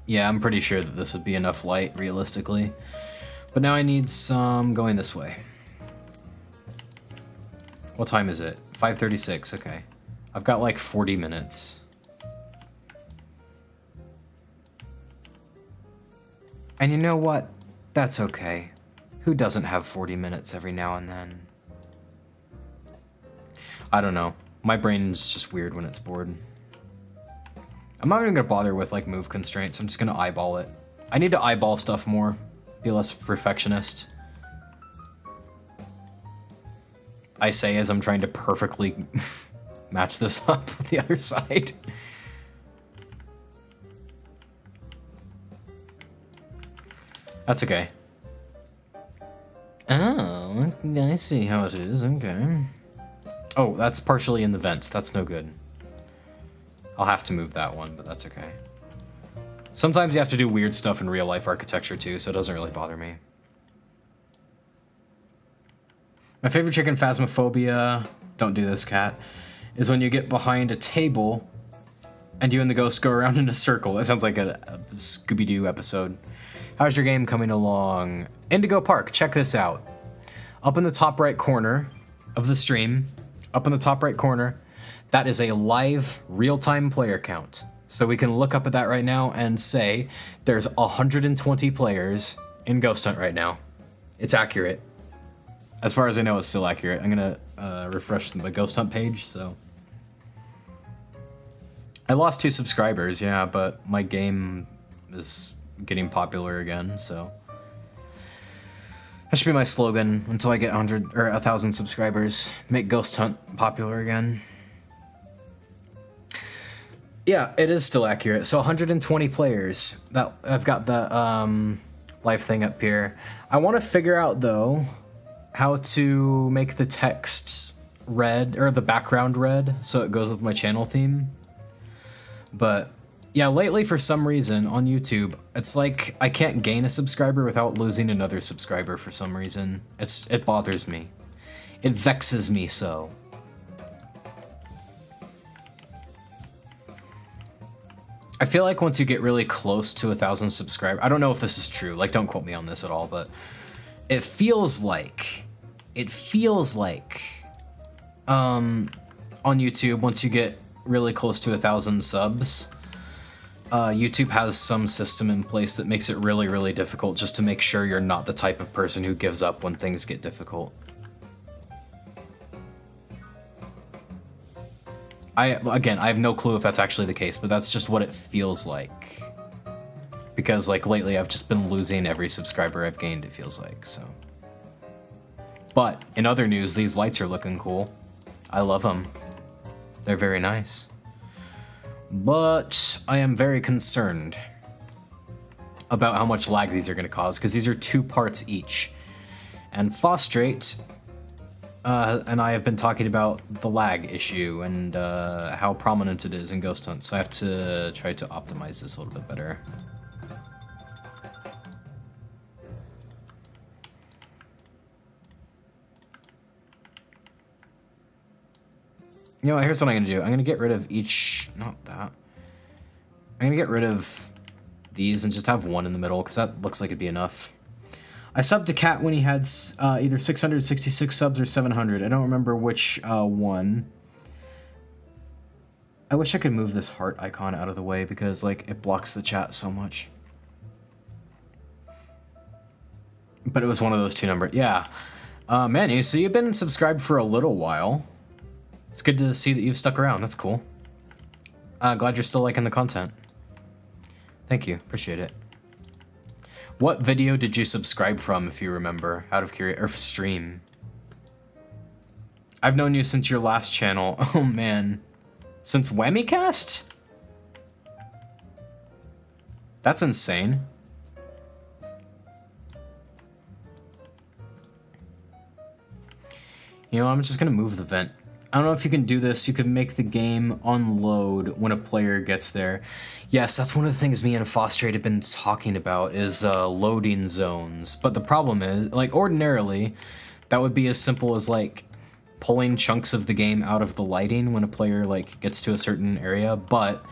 Yeah, I'm pretty sure that this would be enough light, realistically. But now I need some going this way. What time is it? 5:36, okay. I've got like 40 minutes. And you know what? That's okay. Who doesn't have 40 minutes every now and then? I don't know. My brain's just weird when it's bored. I'm not even gonna bother with like move constraints. I'm just gonna eyeball it. I need to eyeball stuff more. Be less perfectionist. I say as I'm trying to perfectly match this up with the other side. That's okay. Oh, I see how it is. Okay. Oh, that's partially in the vents. That's no good. I'll have to move that one, but that's okay. Sometimes you have to do weird stuff in real life architecture too, so it doesn't really bother me. My favorite trick in Phasmophobia, don't do this, cat, is when you get behind a table and you and the ghost go around in a circle. It sounds like a Scooby-Doo episode. How's your game coming along? Indigo Park, check this out. Up in the top right corner of the stream, up in the top right corner, that is a live real-time player count. So we can look up at that right now and say there's 120 players in Ghost Hunt right now. It's accurate. As far as I know, it's still accurate. I'm gonna refresh the Ghost Hunt page, so. I lost 2 subscribers, yeah, but my game is getting popular again, so. That should be my slogan until I get 100 or 1,000 subscribers. Make Ghost Hunt popular again. Yeah, it is still accurate. So 120 players. That I've got the live thing up here. I want to figure out though how to make the text red or the background red so it goes with my channel theme. But yeah, lately for some reason on YouTube, it's like I can't gain a subscriber without losing another subscriber for some reason. It bothers me. It vexes me so. I feel like once you get really close to 1,000 subscribers, I don't know if this is true, like don't quote me on this at all, but it feels like on YouTube, once you get really close to 1,000 subs, YouTube has some system in place that makes it really, really difficult just to make sure you're not the type of person who gives up when things get difficult. Again, I have no clue if that's actually the case, but that's just what it feels like. Because, like, lately I've just been losing every subscriber I've gained, it feels like, so. But, in other news, these lights are looking cool. I love them. They're very nice. But I am very concerned about how much lag these are going to cause, because these are 2 parts each. And Fostrate and I have been talking about the lag issue and how prominent it is in Ghost Hunt, so I have to try to optimize this a little bit better. You know what, here's what I'm gonna do. I'm gonna get rid of each, not that. I'm gonna get rid of these and just have one in the middle, because that looks like it'd be enough. I subbed to Cat when he had either 666 subs or 700. I don't remember which one. I wish I could move this heart icon out of the way because like it blocks the chat so much. But it was one of those two numbers. Yeah. Manny, so you've been subscribed for a little while. It's good to see that you've stuck around. That's cool. Glad you're still liking the content. Thank you. Appreciate it. What video did you subscribe from, if you remember? Out of curiosity, or stream? I've known you since your last channel. Oh man. Since Whammycast? That's insane. You know, I'm just gonna move the vent. I don't know if you can do this. You could make the game unload when a player gets there. Yes, that's one of the things me and Fostrate have been talking about is loading zones. But the problem is, like, ordinarily, that would be as simple as, like, pulling chunks of the game out of the lighting when a player, like, gets to a certain area. But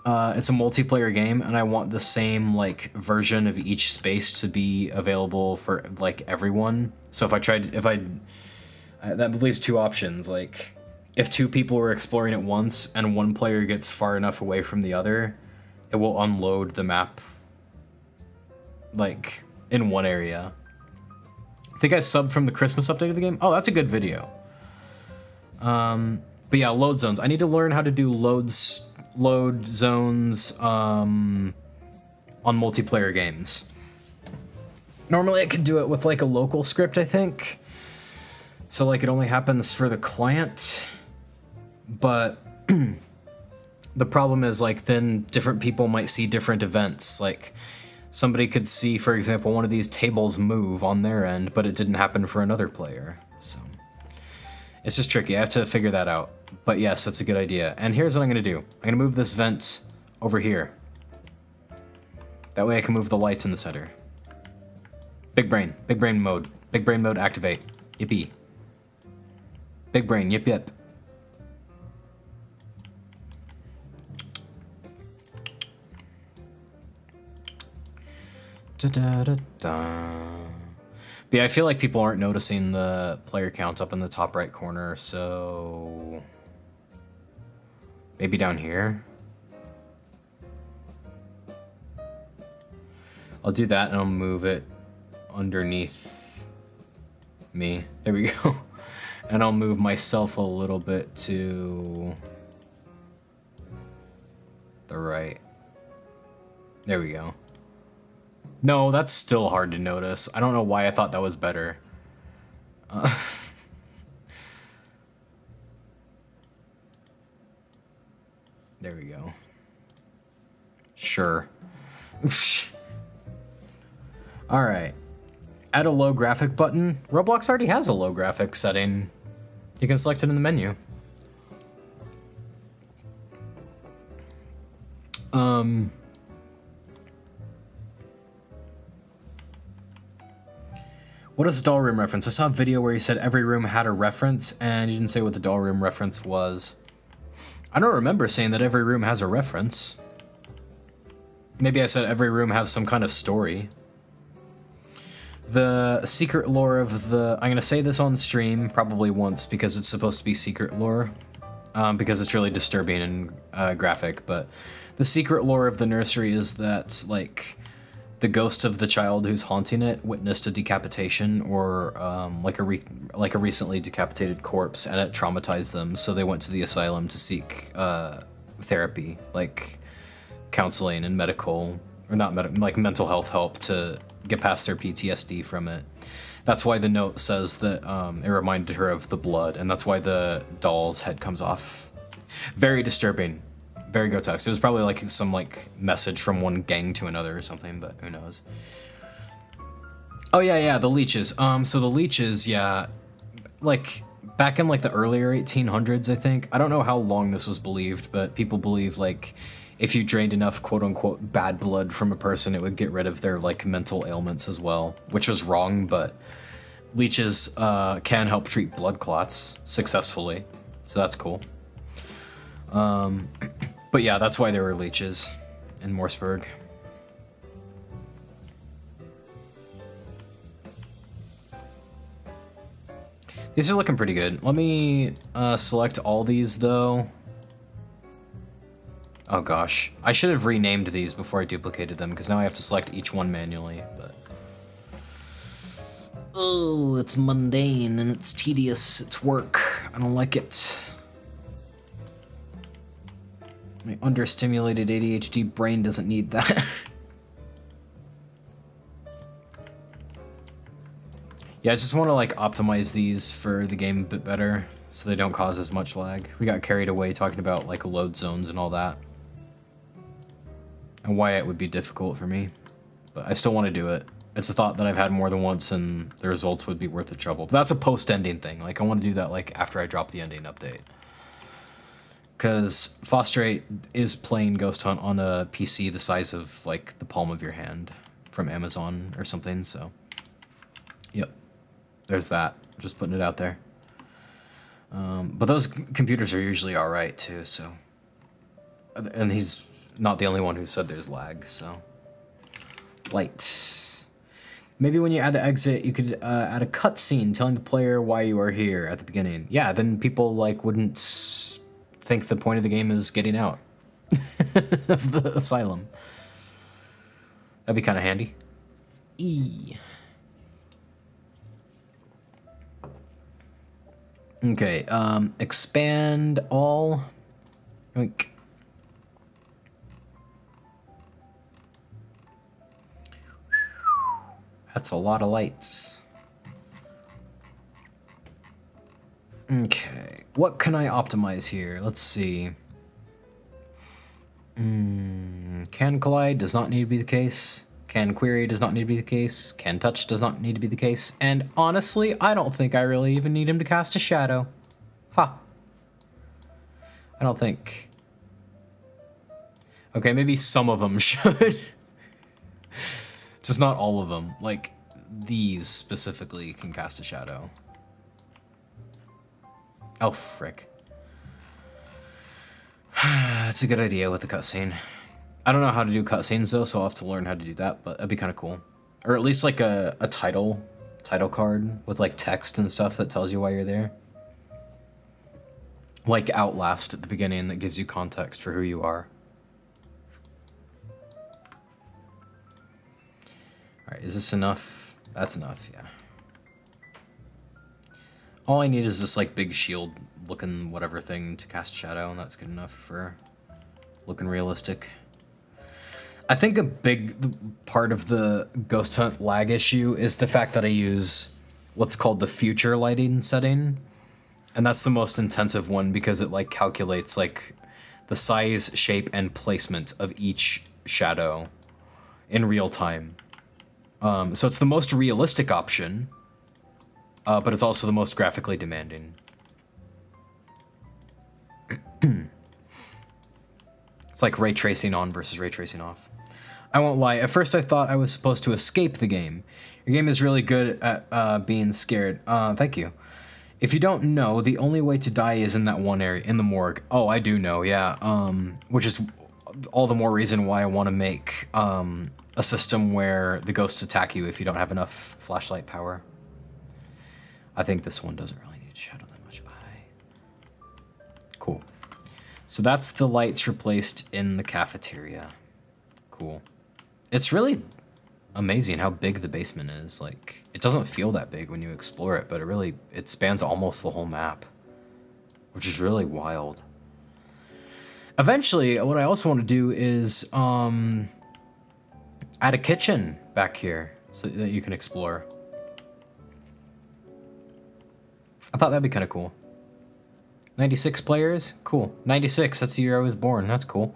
it's a multiplayer game, and I want the same, like, version of each space to be available for, like, everyone. So that leaves two options, like, if two people are exploring at once and one player gets far enough away from the other, it will unload the map, like, in one area. I think I subbed from the Christmas update of the game. Oh, that's a good video. But yeah, load zones. I need to learn how to do load zones on multiplayer games. Normally I could do it with, like, a local script, I think. So, like, it only happens for the client, but the problem is, like, then different people might see different events. Like, somebody could see, for example, one of these tables move on their end, but it didn't happen for another player. So, it's just tricky. I have to figure that out. But yes, that's a good idea. And here's what I'm going to do. I'm going to move this vent over here. That way I can move the lights in the center. Big brain mode. Big brain mode activate. Yippee. Big brain, yip yip. Da da da da. But yeah, I feel like people aren't noticing the player count up in the top right corner, so maybe down here. I'll do that and I'll move it underneath me. There we go. And I'll move myself a little bit to the right. There we go. No, that's still hard to notice. I don't know why I thought that was better. There we go. Sure. All right. Add a low graphic button. Roblox already has a low graphic setting. You can select it in the menu. What is doll room reference? I saw a video where you said every room had a reference, and you didn't say what the doll room reference was. I don't remember saying that every room has a reference. Maybe I said every room has some kind of story. The secret lore of the... I'm going to say this on stream probably once because it's supposed to be secret lore. Because it's really disturbing and graphic, but the secret lore of the nursery is that, like, the ghost of the child who's haunting it witnessed a decapitation or like a recently decapitated corpse, and it traumatized them, so they went to the asylum to seek therapy, like counseling and medical, or not like mental health help to get past their PTSD from it. That's why the note says that it reminded her of the blood, and that's why the doll's head comes off. Very disturbing. Very grotesque. It was probably like some like message from one gang to another or something, but who knows. Oh yeah, the leeches. So the leeches, yeah, like back in like the earlier 1800s, I think. I don't know how long this was believed, but people believe like if you drained enough quote unquote bad blood from a person, it would get rid of their like mental ailments as well, which was wrong, but leeches can help treat blood clots successfully, so that's cool. But yeah, that's why there were leeches in Morseburg. These are looking pretty good. Let me select all these though. Oh gosh, I should have renamed these before I duplicated them because now I have to select each one manually, but... Oh, it's mundane and it's tedious, it's work. I don't like it. My understimulated ADHD brain doesn't need that. Yeah, I just want to like optimize these for the game a bit better so they don't cause as much lag. We got carried away talking about like load zones and all that. And why it would be difficult for me. But I still want to do it. It's a thought that I've had more than once and the results would be worth the trouble. But that's a post-ending thing. Like I want to do that like after I drop the ending update. Because Foster 8 is playing Ghost Hunt on a PC the size of like the palm of your hand from Amazon or something, so... Yep. There's that. Just putting it out there. But those computers are usually alright too, so... And he's not the only one who said there's lag, so... Light. Maybe when you add the exit, you could add a cutscene telling the player why you are here at the beginning. Yeah, then people like wouldn't think the point of the game is getting out of the asylum. That'd be kind of handy. Okay, expand all. Oink. That's a lot of lights. Okay, what can I optimize here? Let's see. Can collide does not need to be the case. Can query does not need to be the case. Can touch does not need to be the case. And honestly, I don't think I really even need him to cast a shadow. Ha. I don't think. Okay, maybe some of them should. Just not all of them. Like, these specifically can cast a shadow. Oh, frick. That's a good idea with the cutscene. I don't know how to do cutscenes though, so I'll have to learn how to do that, but that'd be kind of cool. Or at least like a title card with like text and stuff that tells you why you're there. Like Outlast at the beginning that gives you context for who you are. Alright, is this enough? That's enough, yeah. All I need is this like big shield looking whatever thing to cast shadow, and that's good enough for looking realistic. I think a big part of the Ghost Hunt lag issue is the fact that I use what's called the future lighting setting. And that's the most intensive one because it like calculates like the size, shape, and placement of each shadow in real time. So it's the most realistic option, but it's also the most graphically demanding. It's like ray tracing on versus ray tracing off. I won't lie, at first I thought I was supposed to escape the game. Your game is really good at being scared. Thank you. If you don't know, the only way to die is in that one area, in the morgue. Oh, I do know, yeah. Which is all the more reason why I want to make a system where the ghosts attack you if you don't have enough flashlight power. I think this one doesn't really need to shadow that much. Bye. Cool. So that's the lights replaced in the cafeteria. Cool. It's really amazing how big the basement is. Like, it doesn't feel that big when you explore it, but it spans almost the whole map, which is really wild. Eventually, what I also want to do is add a kitchen back here so that you can explore. I thought that'd be kind of cool. 96 players? Cool. 96, that's the year I was born. That's cool.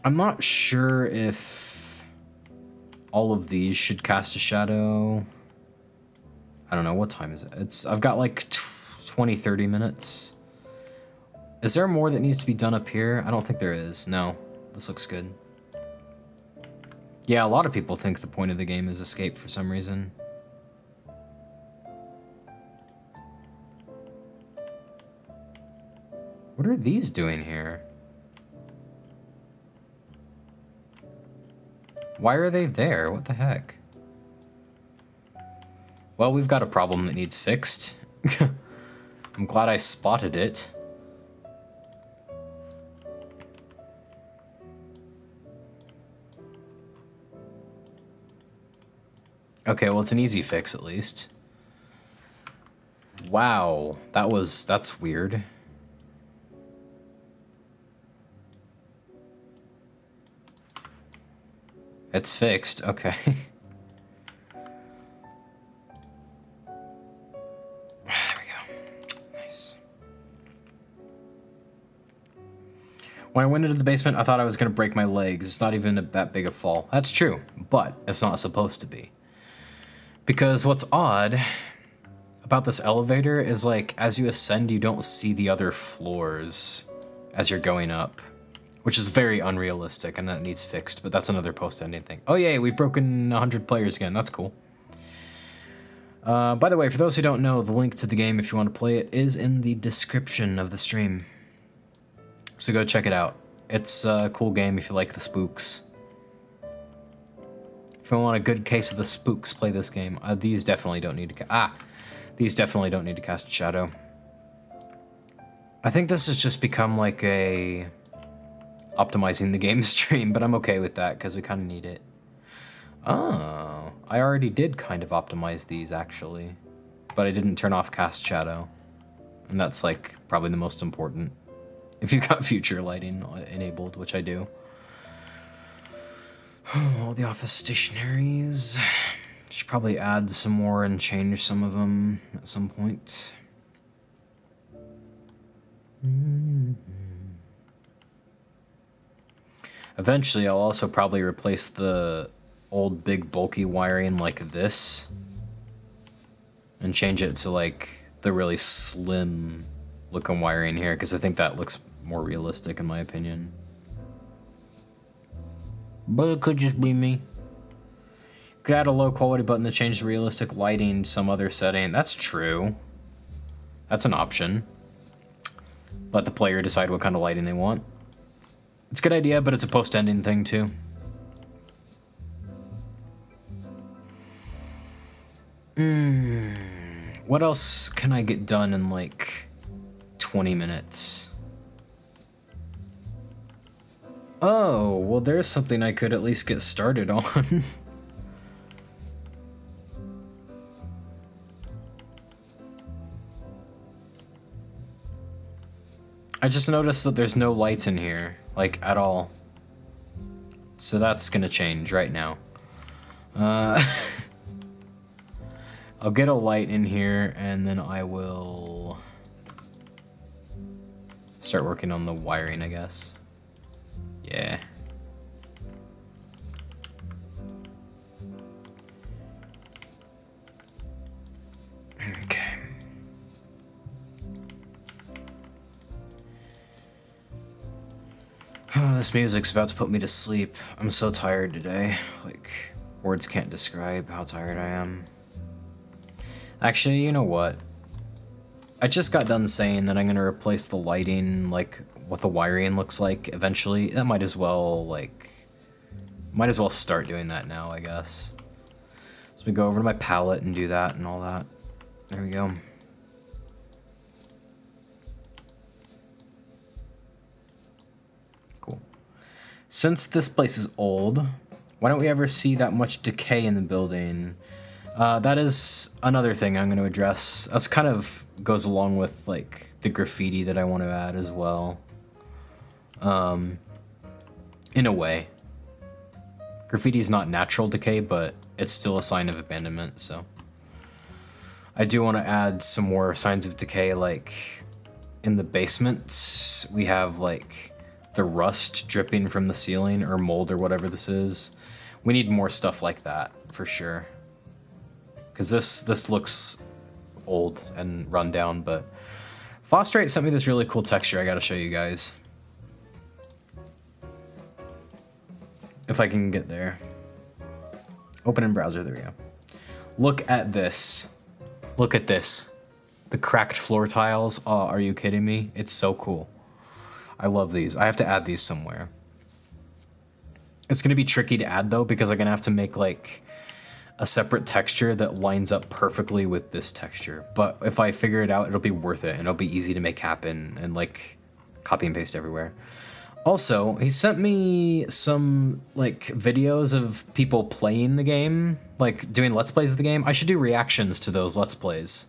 I'm not sure if all of these should cast a shadow. I don't know, what time is it? I've got like 20, 30 minutes. Is there more that needs to be done up here? I don't think there is. No, this looks good. Yeah, a lot of people think the point of the game is escape for some reason. What are these doing here? Why are they there? What the heck? Well, we've got a problem that needs fixed. I'm glad I spotted it. Okay, well, it's an easy fix at least. Wow, that's weird. It's fixed, okay. There we go. Nice. When I went into the basement, I thought I was gonna break my legs. It's not even that big a fall. That's true, but it's not supposed to be. Because what's odd about this elevator is, like, as you ascend, you don't see the other floors as you're going up. Which is very unrealistic, and that needs fixed, but that's another post-ending thing. Oh yay, we've broken 100 players again, that's cool. By the way, for those who don't know, the link to the game, if you want to play it, is in the description of the stream. So go check it out. It's a cool game if you like the spooks. If you want a good case of the spooks, play this game. These definitely don't need to these definitely don't need to cast a shadow. I think this has just become like a optimizing the game stream, but I'm okay with that because we kind of need it. Oh, I already did kind of optimize these actually, but I didn't turn off cast shadow, and that's like probably the most important if you've got future lighting enabled, which I do. All the office stationaries. Should probably add some more and change some of them at some point. Eventually, I'll also probably replace the old big bulky wiring like this and change it to like the really slim looking wiring here, because I think that looks more realistic in my opinion. But it could just be me. Could add a low quality button to change the realistic lighting to some other setting. That's true. That's an option. Let the player decide what kind of lighting they want. It's a good idea, but it's a post-ending thing too. What else can I get done in like 20 minutes? Oh, well there's something I could at least get started on. I just noticed that there's no lights in here, like, at all. So that's gonna change right now. I'll get a light in here, and then I will start working on the wiring, I guess. Yeah. Okay. Oh, this music's about to put me to sleep. I'm so tired today. Like, words can't describe how tired I am. Actually, you know what? I just got done saying that I'm gonna replace the lighting, like, what the wiring looks like eventually. That might as well, like, start doing that now, I guess. So we go over to my palette and do that and all that. There we go. Cool. Since this place is old, why don't we ever see that much decay in the building? That is another thing I'm going to address. That's kind of goes along with like the graffiti that I want to add as well. In a way. Graffiti is not natural decay, but it's still a sign of abandonment, so. I do want to add some more signs of decay, like in the basement. We have like the rust dripping from the ceiling or mold or whatever this is. We need more stuff like that for sure. Because this looks old and run down, but Fosterite sent me this really cool texture I gotta show you guys. If I can get there. Open in browser, there we go. Look at this. Look at this. The cracked floor tiles. Oh, are you kidding me? It's so cool. I love these. I have to add these somewhere. It's gonna be tricky to add though, because I'm gonna have to make like a separate texture that lines up perfectly with this texture. But if I figure it out, it'll be worth it and it'll be easy to make happen and like copy and paste everywhere. Also, he sent me some like videos of people playing the game, like doing Let's Plays of the game. I should do reactions to those Let's Plays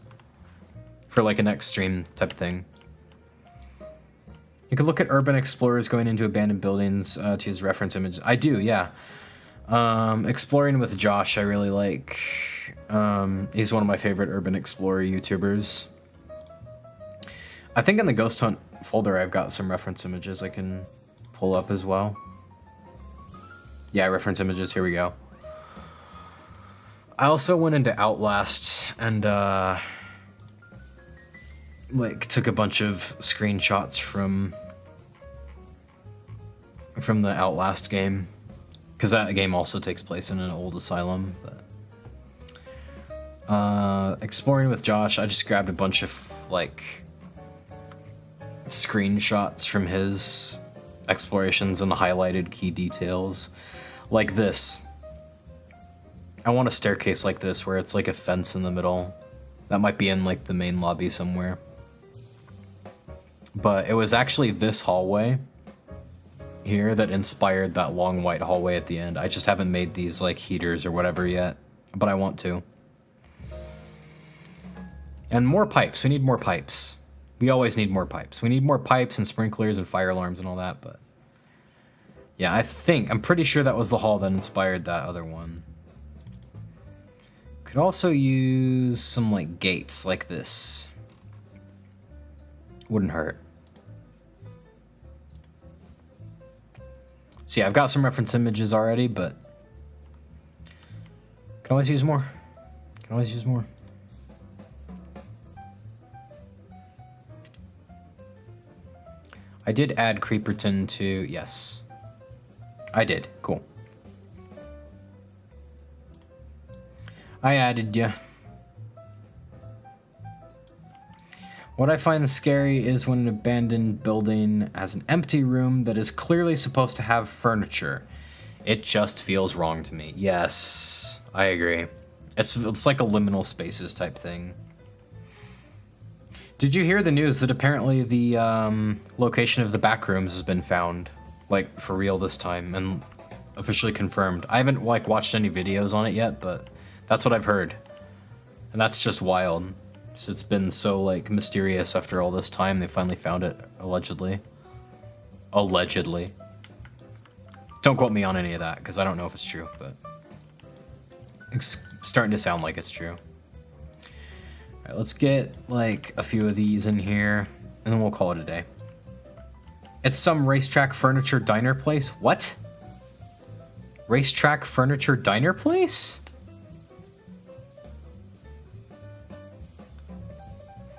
for like a next stream type of thing. You can look at urban explorers going into abandoned buildings to use reference images. I do, yeah. Exploring with Josh, I really like. He's one of my favorite urban explorer YouTubers. I think in the Ghost Hunt folder I've got some reference images I can pull up as well. Yeah, reference images, here we go. I also went into Outlast and like took a bunch of screenshots from the Outlast game, because that game also takes place in an old asylum. But exploring with Josh, I just grabbed a bunch of like screenshots from his explorations and highlighted key details, like this. I want a staircase like this where it's like a fence in the middle. That might be in like the main lobby somewhere. But it was actually this hallway here that inspired that long white hallway at the end. I just haven't made these like heaters or whatever yet, but I want to. And more pipes. We need more pipes. We always need more pipes. We need more pipes and sprinklers and fire alarms and all that, but yeah, I'm pretty sure that was the hall that inspired that other one. Could also use some like gates like this. Wouldn't hurt. So yeah, I've got some reference images already, but can always use more. Can always use more. I did add Creeperton to, yes. I did, cool. I added ya. What I find scary is when an abandoned building has an empty room that is clearly supposed to have furniture. It just feels wrong to me. Yes, I agree. It's like a liminal spaces type thing. Did you hear the news that apparently the location of the back rooms has been found, like for real this time, and officially confirmed? I haven't like watched any videos on it yet, but that's what I've heard, and that's just wild. It's been so like mysterious after all this time. They finally found it, allegedly. Allegedly. Don't quote me on any of that, because I don't know if it's true, but it's starting to sound like it's true. All right, let's get like a few of these in here, and then we'll call it a day. It's some racetrack furniture diner place? What? Racetrack furniture diner place?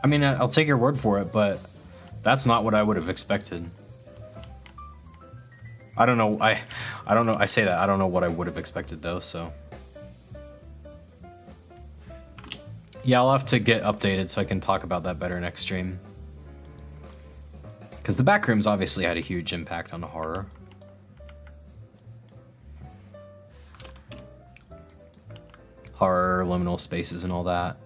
I mean, I'll take your word for it, but that's not what I would have expected. I don't know. I don't know. I say that. I don't know what I would have expected though, so. Yeah, I'll have to get updated so I can talk about that better next stream. Because the backrooms obviously had a huge impact on the horror. Horror, liminal spaces, and all that.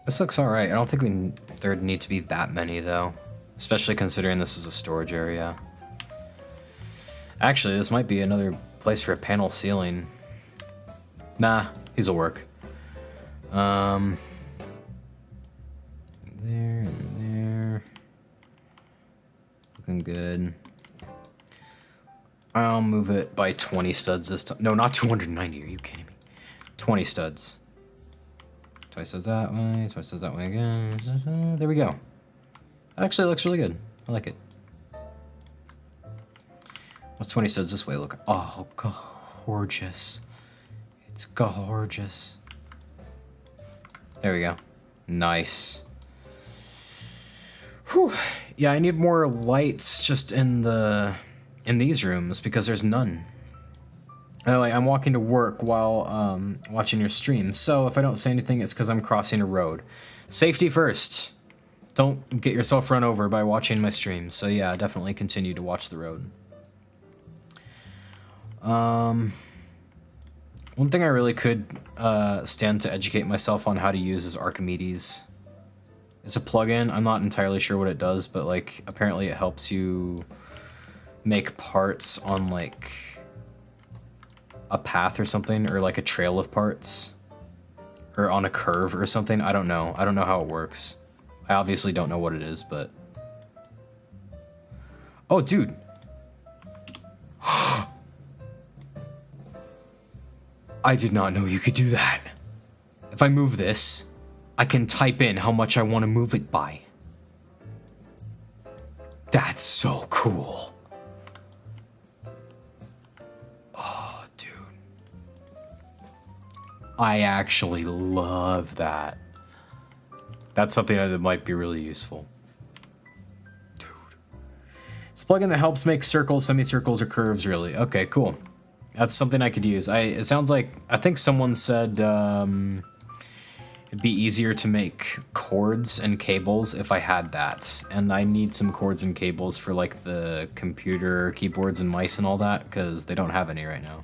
This looks alright. I don't think there'd need to be that many though. Especially considering this is a storage area. Actually, this might be another place for a panel ceiling. Nah, these'll work. There and there. Looking good. I'll move it by 20 studs this time. No, not 290. Are you kidding me? 20 studs. 20 studs that way, 20 studs that way again. There we go. That actually looks really good. I like it. What's 20 studs this way look? Oh, gorgeous. It's gorgeous. There we go. Nice. Whew. Yeah, I need more lights just in these rooms because there's none. Anyway, I'm walking to work while watching your stream, so if I don't say anything, it's because I'm crossing a road. Safety first. Don't get yourself run over by watching my stream. So yeah, definitely continue to watch the road. One thing I really could stand to educate myself on how to use is Archimedes. It's a plugin. I'm not entirely sure what it does, but like apparently it helps you make parts on like a path or something, or like a trail of parts, or on a curve or something. I don't know. I don't know how it works. I obviously don't know what it is, but... Oh, dude. I did not know you could do that. If I move this, I can type in how much I want to move it by. That's so cool. Oh, dude. I actually love that. That's something that might be really useful. Dude. It's a plugin that helps make circles, semicircles, or curves, really. Okay, cool. That's something I could use. It sounds like, I think someone said it'd be easier to make cords and cables if I had that. And I need some cords and cables for like the computer, keyboards, and mice and all that, because they don't have any right now.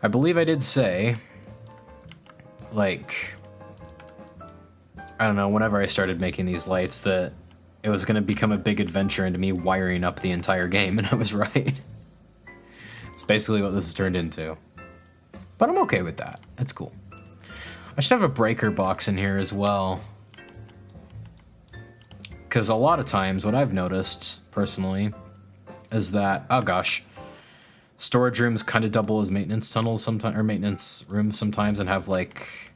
I believe I did say, like, I don't know, whenever I started making these lights, that it was going to become a big adventure into me wiring up the entire game, and I was right. It's basically what this has turned into. But I'm okay with that. That's cool. I should have a breaker box in here as well. Because a lot of times, what I've noticed, personally, is that, oh gosh, storage rooms kind of double as maintenance tunnels sometimes, or maintenance rooms sometimes, and have like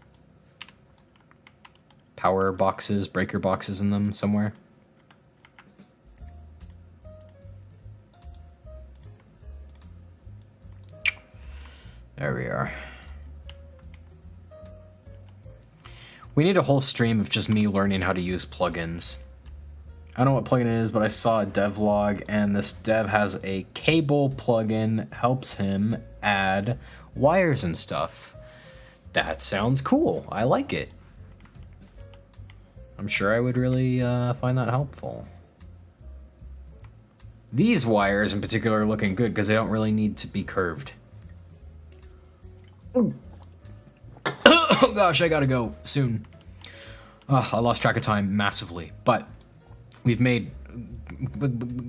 power boxes, breaker boxes in them somewhere. There we are. We need a whole stream of just me learning how to use plugins. I don't know what plugin it is, but I saw a devlog, and this dev has a cable plugin, helps him add wires and stuff. That sounds cool. I like it. I'm sure I would really find that helpful. These wires in particular are looking good because they don't really need to be curved. Oh gosh, I gotta go soon. I lost track of time massively, but we've made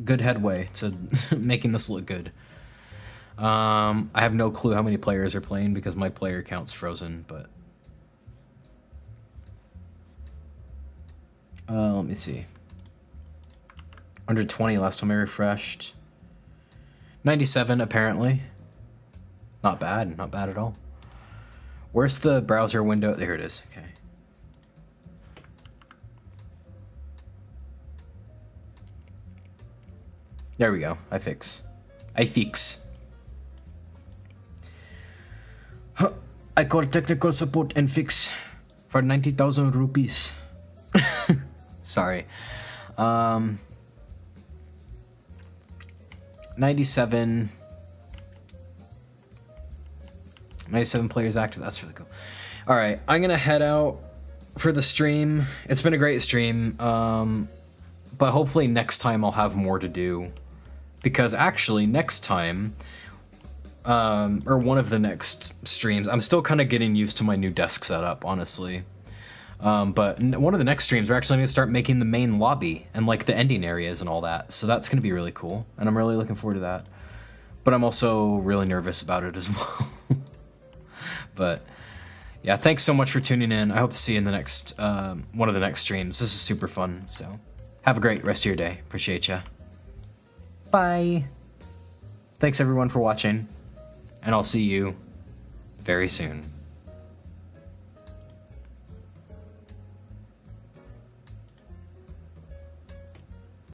good headway to making this look good. I have no clue how many players are playing because my player count's frozen, but... let me see. 120 last time I refreshed. 97 apparently. Not bad, not bad at all. Where's the browser window? There it is, okay. There we go, I fix. I call technical support and fix for 90,000 rupees. Sorry. 97 players active. That's really cool. All right, I'm gonna head out for the stream. It's been a great stream, but hopefully next time I'll have more to do, because actually next time, or one of the next streams, I'm still kind of getting used to my new desk setup, honestly. But one of the next streams, we're actually going to start making the main lobby and like the ending areas and all that. So that's going to be really cool, and I'm really looking forward to that. But I'm also really nervous about it as well. But yeah, thanks so much for tuning in. I hope to see you in the next one of the next streams. This is super fun. So have a great rest of your day. Appreciate ya. Bye. Thanks everyone for watching, and I'll see you very soon.